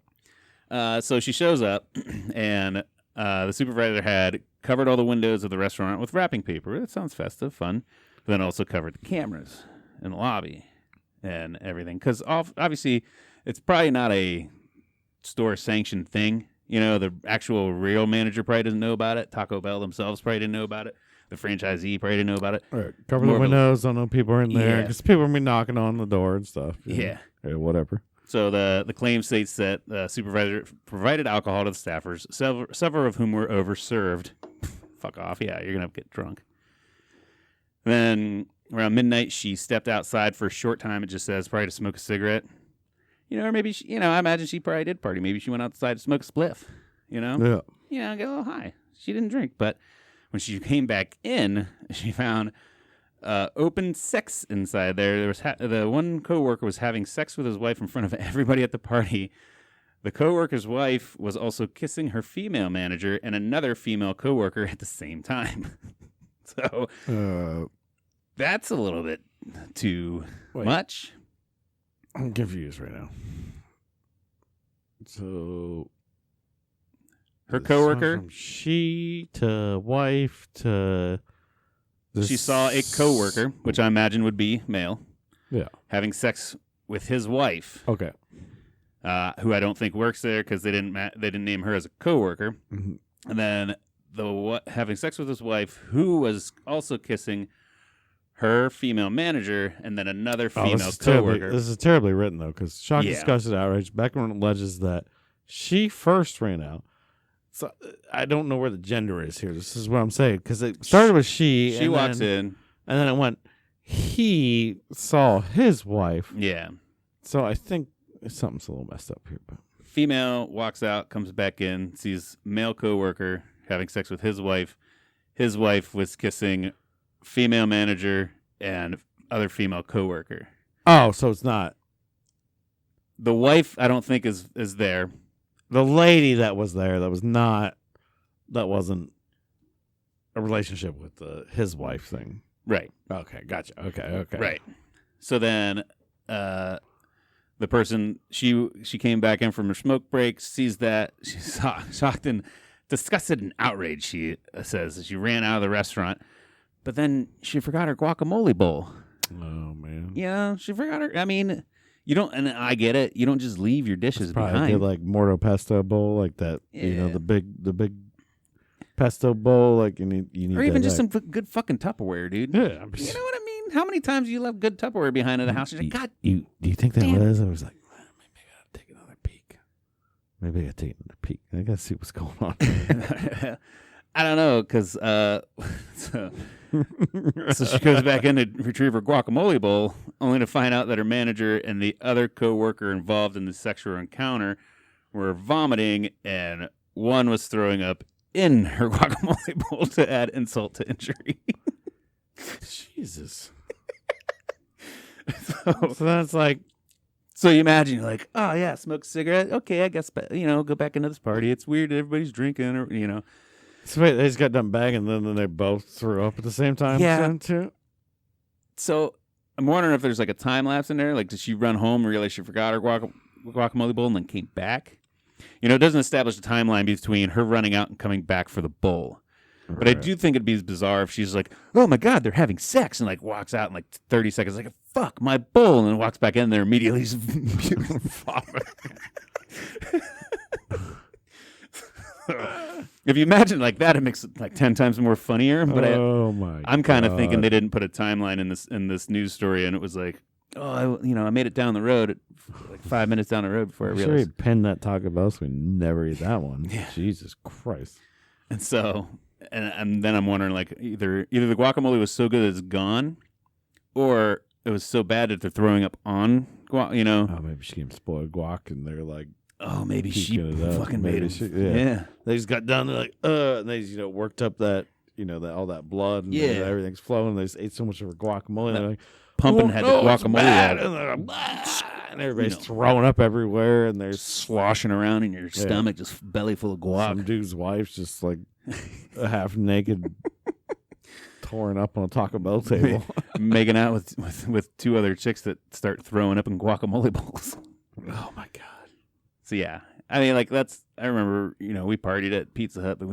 Yeah. So she shows up, and the supervisor had covered all the windows of the restaurant with wrapping paper. It sounds festive, fun. But then also covered the cameras in the lobby and everything. Because obviously, it's probably not a store-sanctioned thing. You know, the actual real manager probably doesn't know about it. Taco Bell themselves probably didn't know about it. The franchisee probably didn't know about it. Right. Cover the windows. Don't know people are in there because people are knocking on the door and stuff. Yeah. Whatever. So the claim states that the supervisor provided alcohol to the staffers, several of whom were overserved. Fuck off. Yeah, you're going to get drunk. Then around midnight, she stepped outside for a short time. It just says probably to smoke a cigarette. You know, or maybe, I imagine she probably did party. Maybe she went outside to smoke a spliff, Yeah. Get a little high. She didn't drink. But when she came back in, she found open sex inside there. There was the one coworker was having sex with his wife in front of everybody at the party. The coworker's wife was also kissing her female manager and another female coworker at the same time. So that's a little bit too much. I'm confused right now. So her coworker, from she to wife to she saw a coworker, which I imagine would be male, having sex with his wife. Okay. Who I don't think works there because they didn't name her as a coworker. Mm-hmm. And then having sex with his wife, who was also kissing her female manager, and then another female coworker. This is terribly written though, because shock, disgusted, outrage. Beckman alleges that she first ran out. So I don't know where the gender is here. This is what I'm saying because it started with she. She walks in, and then it went. He saw his wife. Yeah. So I think something's a little messed up here. But female walks out, comes back in, sees male coworker having sex with his wife. His wife was kissing female manager and other female coworker. Oh, so it's not the wife. I don't think is there. The lady that was there, that wasn't a relationship with his wife thing. Right. Okay, gotcha. Okay. Right. So then the person, she came back in from her smoke break, sees that, she's shocked and disgusted and outraged, she says. She ran out of the restaurant, but then she forgot her guacamole bowl. Oh, man. Yeah, she forgot her. I mean, you don't, and I get it, you don't just leave your dishes behind. Get like Morto pesto bowl, like that. Yeah. The big pesto bowl, like you need or even just some good fucking Tupperware, dude. Yeah, you know what I mean? How many times do you left good Tupperware behind in the house? You're like, God, do you think that was? I was like, maybe I gotta take another peek. I gotta see what's going on. I don't know, because so she goes back in to retrieve her guacamole bowl, only to find out that her manager and the other coworker involved in the sexual encounter were vomiting, and one was throwing up in her guacamole bowl to add insult to injury. Jesus. So that's like, so you imagine, you're like, oh yeah, smoke a cigarette. Okay, I guess, go back into this party. It's weird, everybody's drinking, or. So wait, they just got done bagging, and then they both threw up at the same time? Yeah. So I'm wondering if there's like a time lapse in there. Like, did she run home and realize she forgot her guacamole bowl and then came back? It doesn't establish a timeline between her running out and coming back for the bowl. Right. But I do think it'd be bizarre if she's like, oh my God, they're having sex, and like walks out in like 30 seconds, like, fuck, my bowl, and then walks back in there immediately. If you imagine like that, it makes it like 10 times more funnier. But I'm kind of thinking they didn't put a timeline in this news story, and it was like, I made it down the road, like 5 minutes down the road before I I'm sure realized. he pinned that Taco Bell so we never eat that one. Yeah. Jesus Christ. And so, and then I'm wondering, like, either the guacamole was so good that it's gone, or it was so bad that they're throwing up on guac. Oh, maybe she gave him spoiled guac, and they're like, Oh, maybe she fucking Maybe made she- it. yeah. Yeah. they just got done. They're like, and they just, worked up that, that all that blood, and Yeah. everything's flowing. They just ate so much of her guacamole. And they're like, Pumping "Oh, had no, the it's guacamole bad." out. And they're like, "Ah," and everybody's throwing up everywhere, and there's Sloshing around in your stomach, just belly full of guac. some dude's wife's just like half naked, torn up on a Taco Bell table. Making out with two other chicks that start throwing up in guacamole bowls. Oh my god! So yeah, I mean, like I remember, we partied at Pizza Hut, but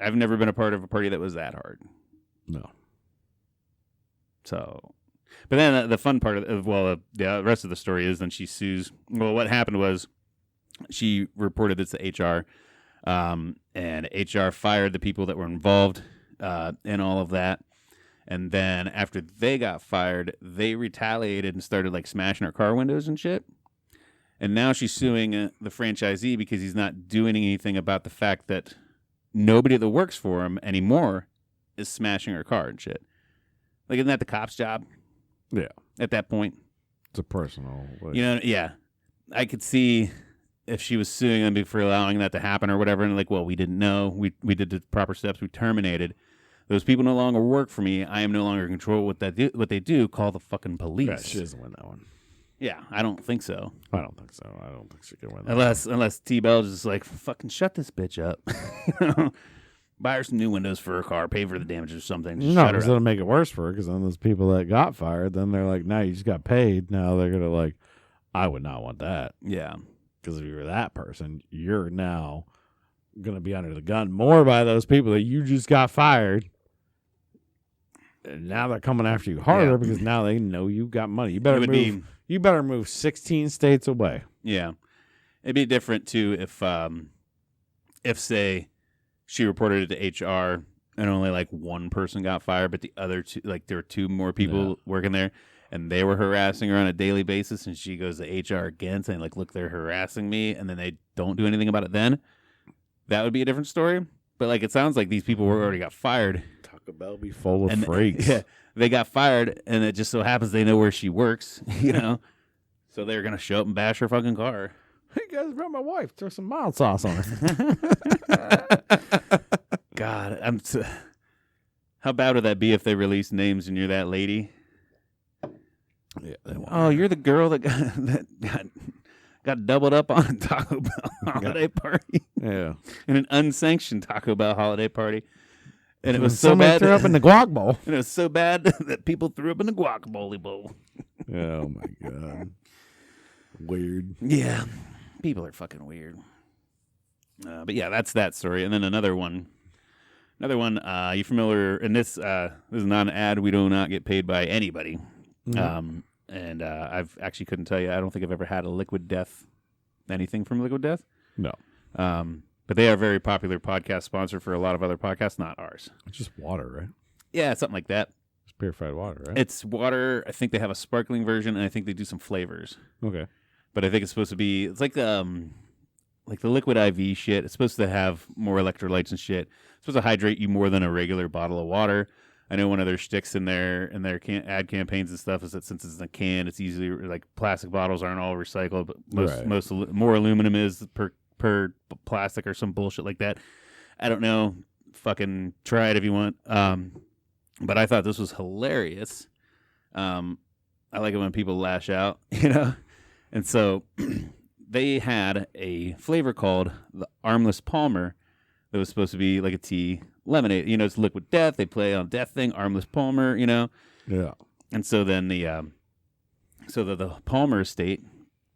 I've never been a part of a party that was that hard. No. So, but then the fun part the rest of the story is then she sues. Well, what happened was she reported this to HR, and HR fired the people that were involved in all of that. And then after they got fired, they retaliated and started like smashing her car windows and shit. And now she's suing the franchisee because he's not doing anything about the fact that nobody that works for him anymore is smashing her car and shit. Like, isn't that the cop's job? Yeah. At that point, It's a personal. yeah. I could see if she was suing them for allowing that to happen or whatever, and like, well, we didn't know. We did the proper steps. We terminated. Those people no longer work for me. I am no longer in control of what they do. Call the fucking police. Yeah, she doesn't win that one. Yeah, I don't think so. I don't think so. I don't think she can win that. Unless T-Bell's just like, fucking shut this bitch up. Buy her some new windows for her car, pay for the damage or something. Just No, shut her because up. it'll make it worse for her. Because then those people that got fired, then they're like, "Now you just got paid." Now they're gonna like, I would not want that. Yeah. Because if you're that person, you're now gonna be under the gun more by those people that you just got fired. And now they're coming after you harder because now they know you got money. You better move. You better move 16 states away. Yeah. It'd be different too if say she reported it to HR and only like one person got fired, but the other two, like there were two more people working there and they were harassing her on a daily basis, and she goes to HR again saying like, look, they're harassing me, and then they don't do anything about it then. That would be a different story. But like, it sounds like these people already got fired. Taco Bell be full of freaks. Yeah, they got fired, and it just so happens they know where she works, So they're going to show up and bash her fucking car. Hey guys, brought my wife. Throw some mild sauce on her. God, how bad would that be if they released names and you're that lady? Yeah, they won't. Oh, you're the girl that got doubled up on a Taco Bell holiday party. Yeah. In an unsanctioned Taco Bell holiday party. And it was so Somebody bad. threw up in the guac bowl. And it was so bad that people threw up in the guacamole bowl. Oh my god. Weird. Yeah. People are fucking weird. But yeah, that's that story. And then another one. You familiar? And this is not an ad. We do not get paid by anybody. Mm-hmm. And I've actually couldn't tell you. I don't think I've ever had a Liquid Death, anything from Liquid Death. No. But they are a very popular podcast sponsor for a lot of other podcasts, not ours. It's just water, right? Yeah, something like that. It's purified water, right? It's water. I think they have a sparkling version, and I think they do some flavors. Okay. But I think it's supposed to be. It's like the Liquid IV shit. It's supposed to have more electrolytes and shit. It's supposed to hydrate you more than a regular bottle of water. I know one of their shticks in their ad campaigns and stuff is that since it's in a can, it's easily like plastic bottles aren't all recycled, but most more aluminum is per plastic or some bullshit like that. I don't know. Fucking try it if you want. But I thought this was hilarious. I like it when people lash out, And so they had a flavor called the Armless Palmer that was supposed to be like a tea lemonade. It's Liquid Death. They play on Death thing, Armless Palmer, Yeah. And so then the Palmer estate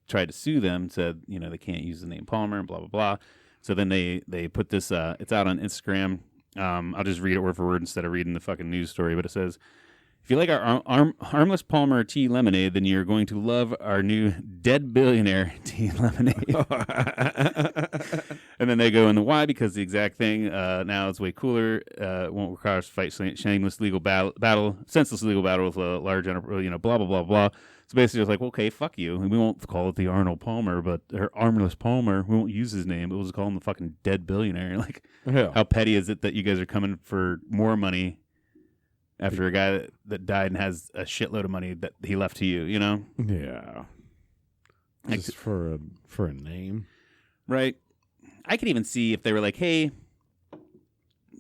tried to sue them, said, they can't use the name Palmer and blah, blah, blah. So then they put this, it's out on Instagram. I'll just read it word for word instead of reading the fucking news story, but it says, if you like our Armless Palmer tea lemonade, then you're going to love our new Dead Billionaire tea lemonade. And then they go into why, because the exact thing now is way cooler. Won't require us to fight senseless legal battle with a large enterprise, blah, blah, blah, blah. So basically it's like, well, okay, fuck you. And we won't call it the Arnold Palmer, but or Armless Palmer. We won't use his name. We'll just call him the fucking dead billionaire. Like, how petty is it that you guys are coming for more money after a guy that died and has a shitload of money that he left to you, Yeah. Just for a name. Right. I could even see if they were like, hey,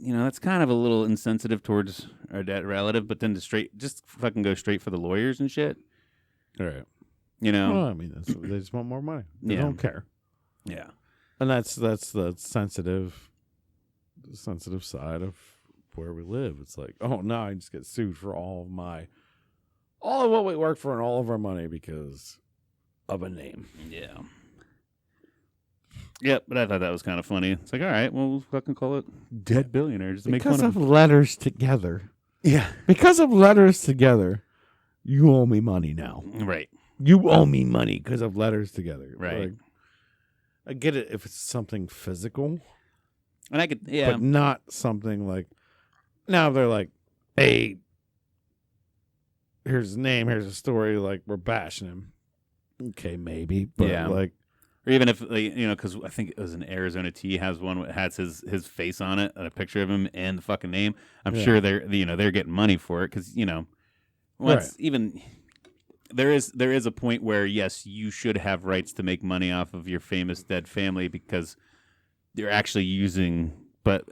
that's kind of a little insensitive towards our dead relative, but then just fucking go straight for the lawyers and shit. All right. Well, I mean, they just want more money. They don't care. Yeah. And that's the sensitive side of where we live. It's like, oh no, I just get sued for all of what we work for and all of our money because of a name. Yeah. Yep, but I thought that was kind of funny. It's like, all right, well, we'll fucking call it dead billionaire just to make fun of him. letters together. Yeah. Because of letters together, you owe me money now. Right. You owe me money because of letters together. Right. Like, I get it if it's something physical. And I could, but not something like, now they're like, hey, here's his name, here's a story, like, we're bashing him. Okay, maybe. But like, or even if, because I think it was an Arizona Tea has one that has his face on it, and a picture of him and the fucking name. I'm sure they're getting money for it because, even there is a point where, yes, you should have rights to make money off of your famous dead family because you're actually using,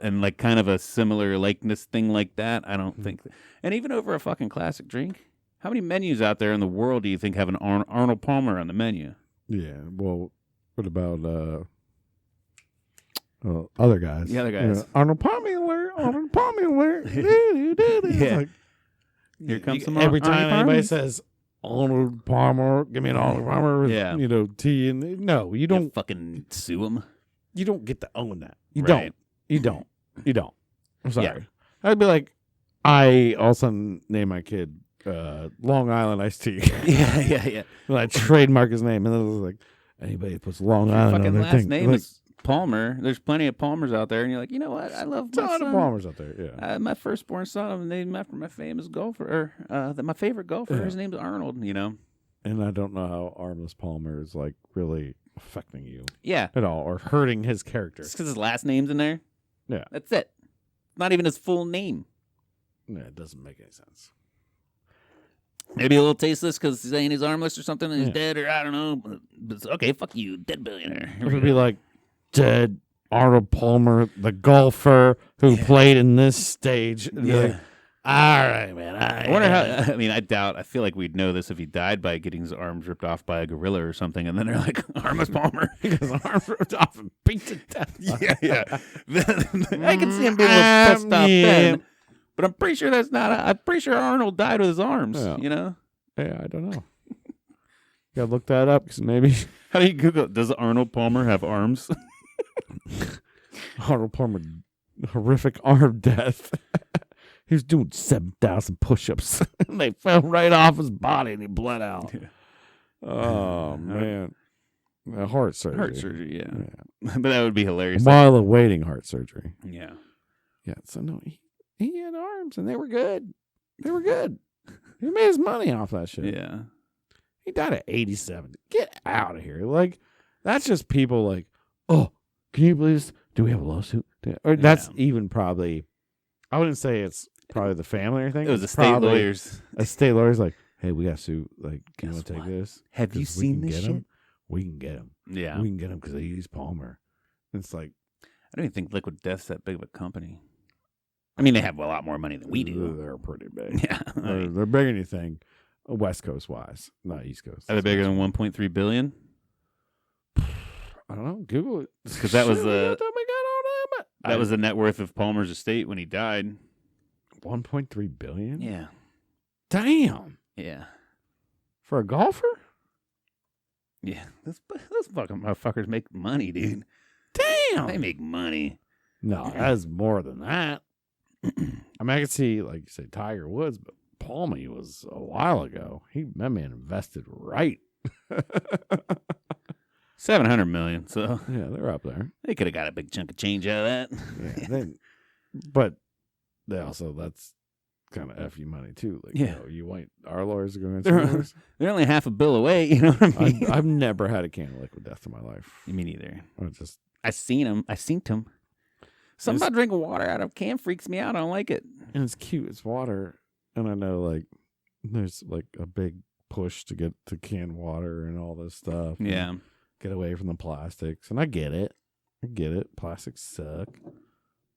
and like kind of a similar likeness thing like that. I don't think, and even over a fucking classic drink, how many menus out there in the world do you think have an Arnold Palmer on the menu? Yeah, well, what about other guys? The other guys. Arnold Palmer, Arnold Palmer. Yeah. Like, here comes some every Arnie time anybody Palmers. says Arnold Palmer, give me an Arnold Palmer with tea and no, you don't fucking sue him. You don't get to own that. You Right. don't. I'm sorry. Yeah. I'd be like, I all of a sudden name my kid Long Island Iced Tea. Yeah. And I trademark his name, and then it was like, anybody that puts Long Your Island on fucking their last thing. name like, is Palmer. There's plenty of Palmers out there, and you're like, you know what? I love my ton son. of Palmers out there, yeah. My firstborn son, I'm named after my famous golfer, my favorite golfer. Yeah. His name's Arnold. And I don't know how Armless Palmer is like really affecting you Yeah, at all or hurting his character. just because his last name's in there. Yeah. That's it. Not even his full name. Yeah, it doesn't make any sense. Maybe a little tasteless because he's saying he's armless or something and he's Yeah. dead, or I don't know. But it's, okay, fuck you, dead billionaire. It would be like dead Arnold Palmer, the golfer who played in this stage. And you're like, all right, man. I wonder how. I mean, I feel like we'd know this if he died by getting his arms ripped off by a gorilla or something, and then they're like, Armless Palmer. his arms ripped off and beat to death. Yeah. I can see him being a little pissed off then, but I'm pretty sure I'm pretty sure Arnold died with his arms. Yeah. Yeah, I don't know. Gotta look that up because maybe How do you Google? Does Arnold Palmer have arms? Arnold Palmer horrific arm death. He was doing 7,000 push-ups. And they fell right off his body and he bled out. Yeah. Oh, man. Heart surgery. Heart surgery, yeah. But that would be hilarious. While awaiting heart surgery. Yeah. Yeah, so no, he had arms and they were good. They were good. He made his money off that shit. Yeah. He died at 87. Get out of here. Like, that's just people like, oh, can you believe this? Do we have a lawsuit? Or that's even probably, I wouldn't say it's probably the family or anything. It was the state lawyers. A state lawyer's like, hey, we got to sue. Like, can you Guess take what? this? Have you 'Cause we seen can this get shit? him. We can get him. Yeah. We can get him because they use Palmer. It's like, I don't even think Liquid Death's that big of a company. I mean, they have a lot more money than we do. They're pretty big. Yeah. They're bigger than you think, West Coast wise, not East Coast. Are they bigger than 1.3 billion? I don't know. Google it. Because that was the That was the net worth of Palmer's estate when he died. 1.3 billion. Yeah. Damn. Yeah. For a golfer. Yeah. Those fucking motherfuckers make money, dude. Damn. They make money. No, that's more than that. I mean, I could see, like you say, Tiger Woods, but Palmy was a while ago. That man invested right. $700 million. So Yeah, they're up there. they could have got a big chunk of change out of that. Yeah, but they also that's kind of F you money too. Like, Yeah. you want our lawyers are going to They're- answer yours? They're only half a bill away. You know what I mean? I've never had a can of liquid death in my life. Me neither. I Seen them. Something about drinking water out of a can freaks me out. I don't like it. And it's cute. It's water, and I know like there's like a big push to get to canned water and all this stuff. Yeah. Get away from the plastics, and I get it. Plastics suck.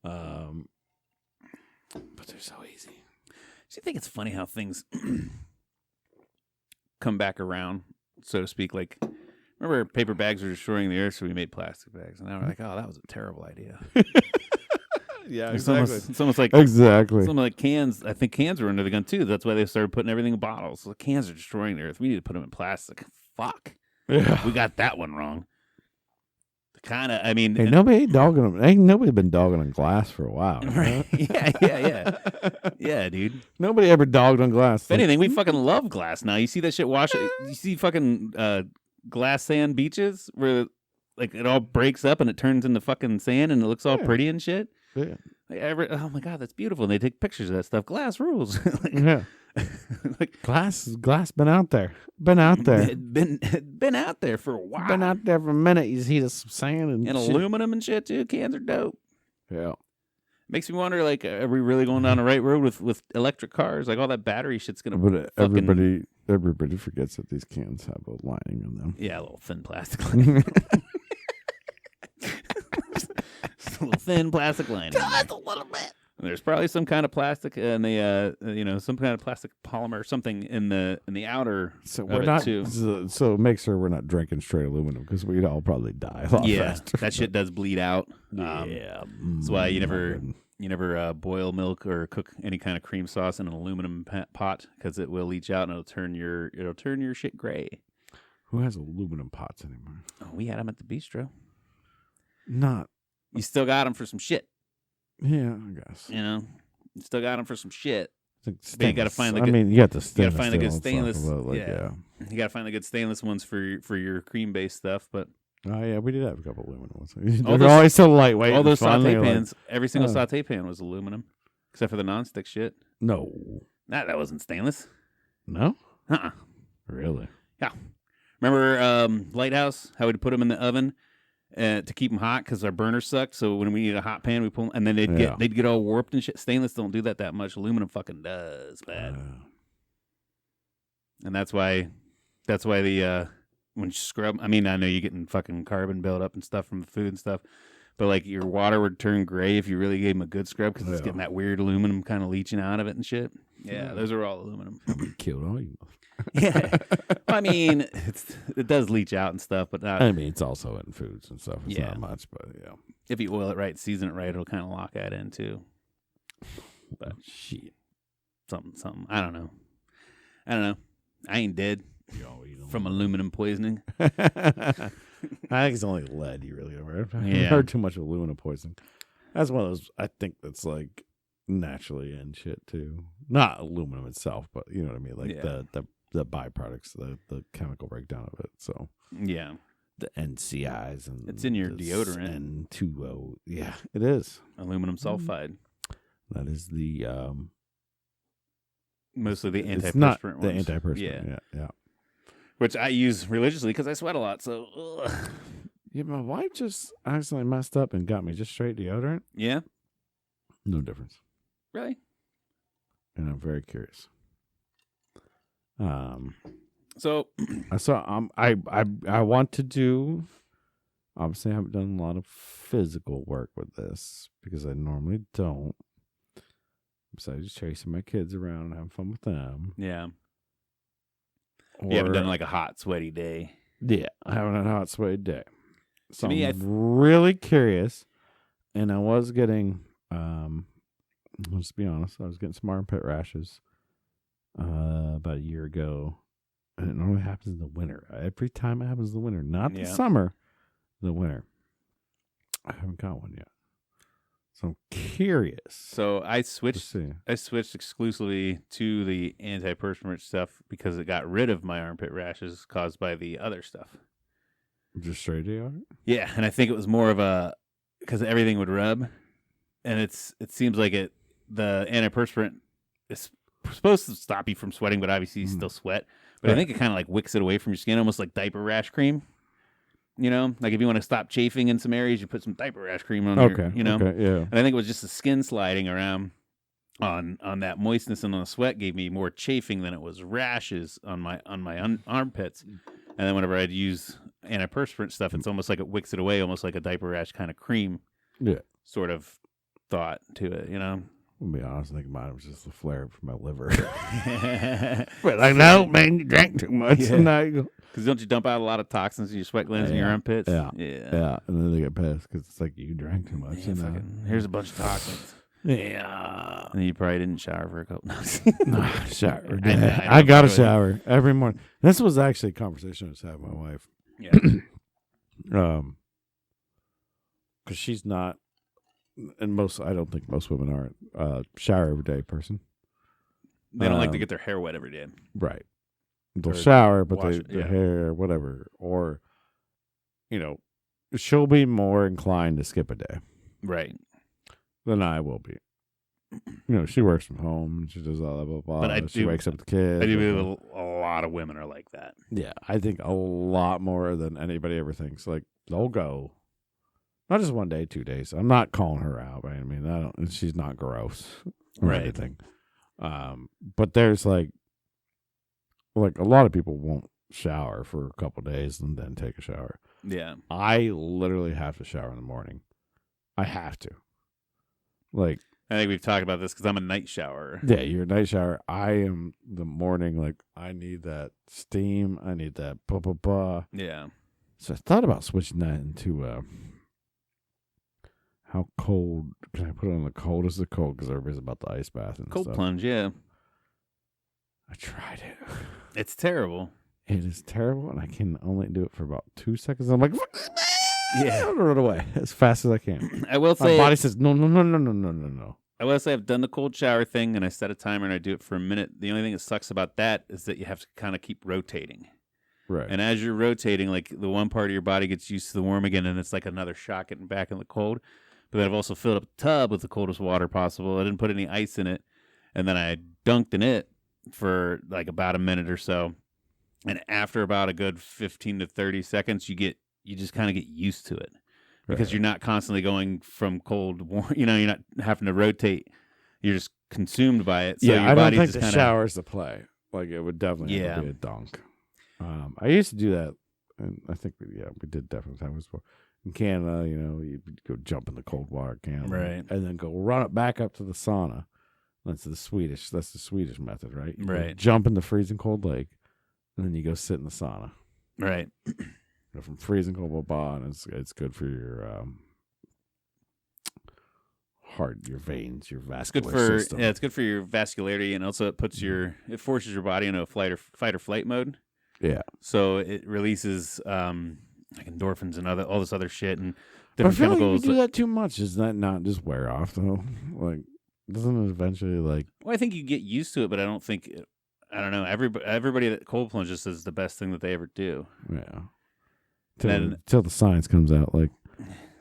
But they're so easy. Do you think it's funny how things come back around, so to speak? Like, remember paper bags were destroying the earth, so we made plastic bags. And now we're like, oh, that was a terrible idea. Yeah, It's almost like exactly. some like cans. I think cans were under the gun too. That's why they started putting everything in bottles. So cans are destroying the earth. We need to put them in plastic. Fuck. Yeah. We got that one wrong. I mean, Ain't nobody dogging them. Ain't nobody been dogging on glass for a while. right? Yeah, yeah, dude. Nobody ever dogged on glass. If anything, we fucking love glass now. You see that shit wash. You see fucking glass sand beaches where like it all breaks up and it turns into fucking sand and it looks all pretty and shit. Yeah. Like, oh my god, that's beautiful. And they take pictures of that stuff. Glass rules. Like, Yeah. like Glass been out there. Been out there. been out there for a while. Been out there for a minute. You see the sand and And shit. aluminum and shit too. Cans are dope. Yeah. Makes me wonder, like, are we really going down the right road with electric cars? Like all that battery shit's gonna But fucking everybody forgets that these cans have a lining in them. yeah, a little thin plastic lining. Just a little thin plastic lining. Just a little bit. There's probably some kind of plastic and some kind of plastic polymer or something in the outer So of we're it not. too. So make sure we're not drinking straight aluminum because we'd all probably die a lot Yeah, faster. that shit does bleed out. Yeah. That's why you never boil milk or cook any kind of cream sauce in an aluminum pot because it will leach out and it'll turn your shit gray. Who has aluminum pots anymore? Oh, we had them at the bistro. Not. You still got them for some shit. Yeah, I guess. You know, you still got them for some shit. But you gotta find the I good- mean, you got the You stainless. gotta find the good steel stainless. stuff, but, yeah. You gotta find the good stainless ones for your cream based stuff. But Oh yeah, we did have a couple aluminum ones. All They're those- always so lightweight. all and those fun, saute they're like- pans, every single Oh. saute pan was aluminum, except for the nonstick shit. No. That wasn't stainless. No. Uh-uh. Really? Remember Lighthouse? How we'd put them in the oven to keep them hot because our burners sucked. So when we need a hot pan, we pull them, and then they'd get all warped and shit. Stainless don't do that much. Aluminum fucking does, man. And that's why the when you scrub. I mean, I know you're getting fucking carbon buildup and stuff from the food and stuff, but like your water would turn gray if you really gave them a good scrub because it's getting that weird aluminum kind of leaching out of it and shit. Yeah, those are all aluminum. Killed all you. Yeah, well, I mean, it does leach out and stuff, but not. I mean, it's also in foods and stuff. It's Yeah. not much, but yeah. If you oil it right, season it right, it'll kind of lock that in too. But Shit. something. I don't know. I ain't dead from aluminum poisoning. I think it's only lead you really ever heard. Yeah. Heard too much aluminum poisoning. That's one of those. I think that's like naturally in shit too. Not aluminum itself, but you know what I mean. Like Yeah. the byproducts, the chemical breakdown of it. So Yeah, the NCIs and It's in your the deodorant. N2O. Yeah, it is. aluminum sulfide. That is the Mostly the it's not antiperspirant the ones. antiperspirant. Yeah. Which I use religiously because I sweat a lot. So, ugh. Yeah, my wife just accidentally messed up and got me just straight deodorant. Yeah, No difference. really. And I'm very curious. So, I want to do. Obviously, I haven't done a lot of physical work with this because I normally don't. Besides just chasing my kids around and having fun with them. yeah, Or, you haven't done like a hot, sweaty day. Yeah, I haven't had a hot sweaty day. So To me, I'm really curious, and I was getting. Let's be honest, I was getting some armpit rashes about a year ago, and it normally happens in the winter. Every time it happens in the winter, not the Yeah. summer, the winter. I haven't got one yet, so I'm curious. So I to switched. see. I switched exclusively to the antiperspirant stuff because it got rid of my armpit rashes caused by the other stuff. Just straight deodorant? Yeah, and I think it was more of a because everything would rub, and it seems like the antiperspirant is supposed to stop you from sweating, but obviously you still sweat. But I think it kind of like wicks it away from your skin, almost like diaper rash cream. You know, like if you want to stop chafing in some areas, you put some diaper rash cream on your, you know. Okay, yeah. And I think it was just the skin sliding around on that moistness and on the sweat gave me more chafing than it was rashes on my armpits. And then whenever I'd use antiperspirant stuff, it's almost like it wicks it away, almost like a diaper rash kind of cream. Yeah. Sort of thought to it, you know. I'll be honest, I think mine was just a flare up for my liver. But like, no, man, you drank too much. Yeah. Because don't you dump out a lot of toxins in your sweat glands in your armpits? Yeah. And then they get pissed because it's like you drank too much. Yeah, here's a bunch of toxins. Yeah. And you probably didn't shower for a couple months. Shower. I got to shower every morning. This was actually a conversation I was having with my wife. Yeah. Because she's not, and I don't think most women are shower every day person. They don't like to get their hair wet every day. Right. They'll shower, but their hair, whatever. Or, she'll be more inclined to skip a day. Right. Than I will be. She works from home. She does all that, blah, blah, blah. But she wakes up the kids. I do believe a lot of women are like that. Yeah, I think a lot more than anybody ever thinks. Like, they'll go, not just 1 day, 2 days. I'm not calling her out, but I mean, she's not gross or anything. But there's like a lot of people won't shower for a couple days and then take a shower. Yeah. I literally have to shower in the morning. I have to. Like, I think we've talked about this because I'm a night shower. Yeah, you're a night shower. I am the morning. Like, I need that steam. I need that blah. Yeah. So I thought about switching that into how cold can I put it on the coldest of cold? Because everybody's about the ice bath and cold stuff. Plunge, yeah. I tried it. It's terrible. It is terrible, and I can only do it for about 2 seconds. I'm like, yeah, I'll run away as fast as I can. I will say, my body says no. I will say I've done the cold shower thing, and I set a timer, and I do it for a minute. The only thing that sucks about that is that you have to kind of keep rotating. Right. And as you're rotating, like the one part of your body gets used to the warm again, and it's like another shock getting back in the cold. But then I've also filled up the tub with the coldest water possible. I didn't put any ice in it, and then I dunked in it for like about a minute or so. And after about a good 15 to 30 seconds, you just kind of get used to it because you're not constantly going from cold to warm. You're not having to rotate. You're just consumed by it. So your I don't think just the shower's the play. Like, it would definitely have to be a dunk. I used to do that, and I think we did definitely have this before. In Canada, you go jump in the cold water can, right, and then go run it back up to the sauna. That's the Swedish method, right? Right. Jump in the freezing cold lake, and then you go sit in the sauna. Right. Go from freezing cold, blah, and it's good for your heart, your veins, your vascular system. It's good for your vascularity, and also it forces your body into a fight or flight mode. Yeah. So it releases like endorphins and all this other shit and different chemicals. chemicals. Like if you do that too much, does that not just wear off though? Like, doesn't it eventually like? Well, I think you get used to it, but I don't think. I don't know. Everybody that cold plunges is the best thing that they ever do. Yeah. Till the science comes out, like,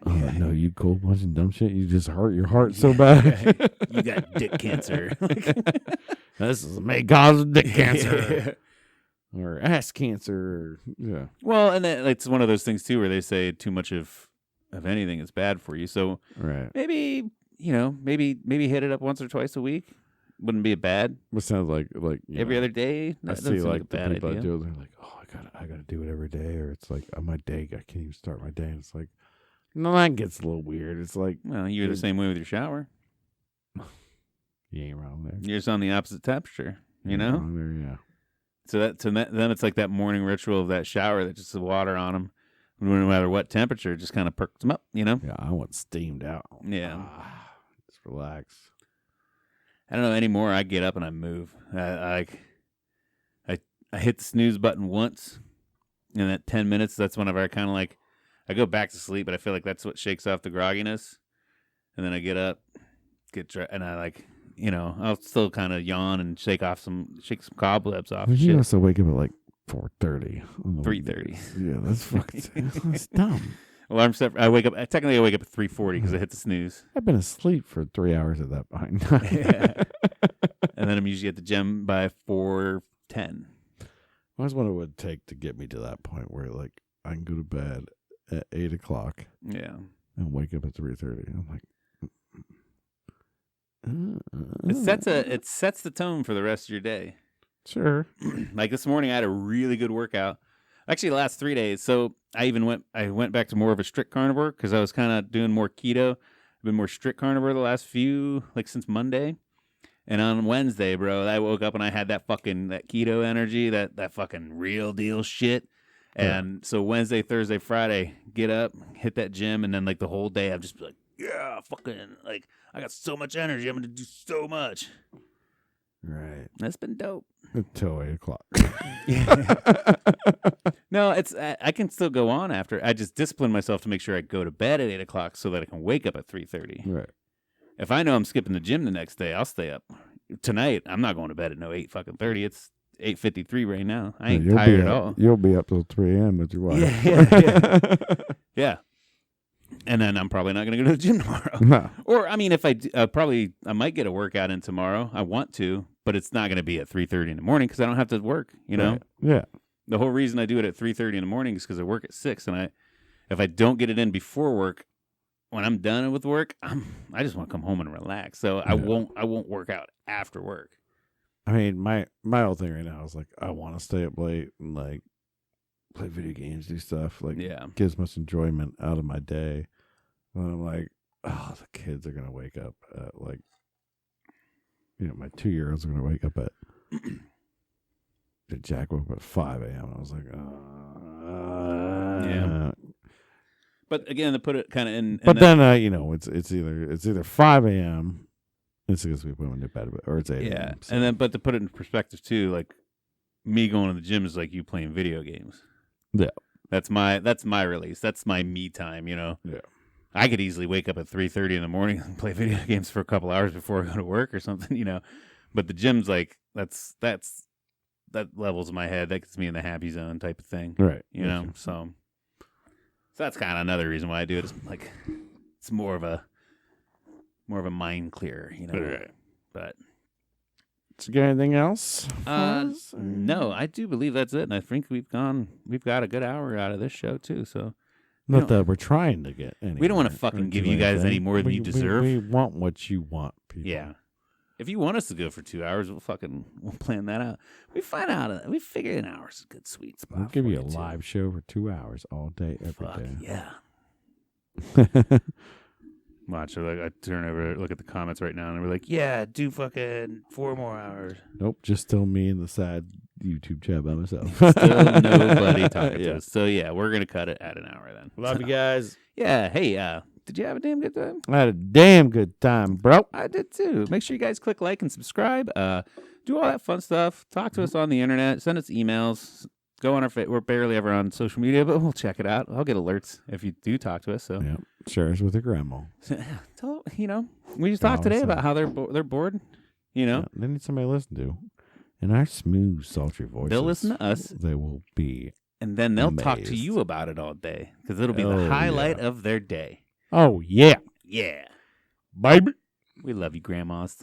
oh no, you cold plunging dumb shit. You just hurt your heart so bad. You got dick cancer. This is a main cause of dick cancer. Or ass cancer. Yeah. Well, and it's one of those things too, where they say too much of anything is bad for you. So maybe hit it up once or twice a week. Wouldn't be a bad. What sounds like every other day. I see like the people that do it. They're like, oh, I gotta do it every day, or it's like on my day I can't even start my day. And it's like, no, that gets a little weird. It's like, well, you're the same way with your shower. You ain't wrong there. You're just on the opposite temperature. Wrong there, yeah. So then it's like that morning ritual of that shower that just the water on them, no matter what temperature, just kind of perks them up, Yeah, I want steamed out. Yeah. Just relax. I don't know anymore. I get up and I move. I hit the snooze button once, and that 10 minutes, that's whenever I kind of like, I go back to sleep, but I feel like that's what shakes off the grogginess. And then I get up, and I like, I'll still kind of yawn and shake some cobwebs off. You also wake up at like 4:30. 3:30. Yeah, that's fucking that's dumb. Alarm set. I wake up. Technically, I wake up at 3:40 because I hit the snooze. I've been asleep for 3 hours at that point. Yeah. And then I'm usually at the gym by 4:10. I was wondering what it would take to get me to that point where like I can go to bed at 8 o'clock. Yeah. And wake up at 3:30. I'm like, It sets the tone for the rest of your day. Sure. Like this morning, I had a really good workout. Actually, the last 3 days. So I went back to more of a strict carnivore because I was kind of doing more keto. I've been more strict carnivore the last since Monday. And on Wednesday, bro, I woke up and I had that keto energy, that fucking real deal shit. And so Wednesday, Thursday, Friday, get up, hit that gym, and then like the whole day, I'm just like, yeah, fucking like I got so much energy, I'm gonna do so much. Right. That's been dope. Until 8 o'clock. Yeah. No, I can still go on after. I just discipline myself to make sure I go to bed at 8 o'clock so that I can wake up at 3:30. Right. If I know I'm skipping the gym the next day, I'll stay up. Tonight, I'm not going to bed at 8:30. It's 8:53 right now. I ain't tired at all. You'll be up till 3 a.m. with your wife. Yeah. Yeah. And then I'm probably not going to go to the gym tomorrow. No. Or, I mean, if I I might get a workout in tomorrow. I want to, but it's not going to be at 3:30 in the morning because I don't have to work, you know? Right. Yeah. The whole reason I do it at 3:30 in the morning is because I work at 6, and if I don't get it in before work, when I'm done with work, I just want to come home and relax. So I won't work out after work. I mean, my whole thing right now is like I want to stay up late and like play video games, do stuff like get as much enjoyment out of my day. And I'm like, oh, the kids are gonna wake up at like, my 2-year-olds are gonna wake up at. Jack woke up at 5 a.m. I was like, yeah. But again, to put it kind of in. But then it's either 5 a.m. It's because we went to bed, or it's 8 a.m. Yeah, So. and then but to put it in perspective too, like me going to the gym is like you playing video games. Yeah, that's my release. That's my me time. Yeah, I could easily wake up at 3:30 in the morning and play video games for a couple hours before I go to work or something. But the gym's like that levels my head. That gets me in the happy zone type of thing. Right. So that's kind of another reason why I do it. It's like it's more of a mind clear, Right. But did you get anything else? No, I do believe that's it, and I think we've got a good hour out of this show too. So not that we're trying to get anywhere. We don't want to fucking give you guys any more than you deserve. We want what you want, people. Yeah. If you want us to go for 2 hours, we'll plan that out. We figure an hour is a good sweet spot. We'll give you a live show for 2 hours all day, every day. Yeah. Watch, I turn over, look at the comments right now, and we're like, yeah, do fucking 4 more hours. Nope, just still me and the sad YouTube chat by myself. Still nobody talking to us. So, yeah, we're going to cut it at an hour then. Love you guys. Yeah, hey, did you have a damn good time? I had a damn good time, bro. I did too. Make sure you guys click like and subscribe. Do all that fun stuff. Talk to us on the internet. Send us emails. Go on we're barely ever on social media, but we'll check it out. I'll get alerts if you do talk to us. So yeah, share us with your grandma. We just talked today about how they're bored. Yeah, they need somebody to listen to. And our smooth, sultry voices. They'll listen to us. They will be and then they'll talk to you about it all day because it'll be the highlight of their day. Oh, yeah. Yeah. Baby. We love you, grandmas.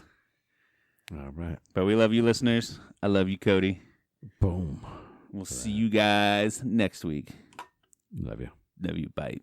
All right. But we love you, listeners. I love you, Cody. Boom. We'll see you guys next week. Love you. Love you. Bye.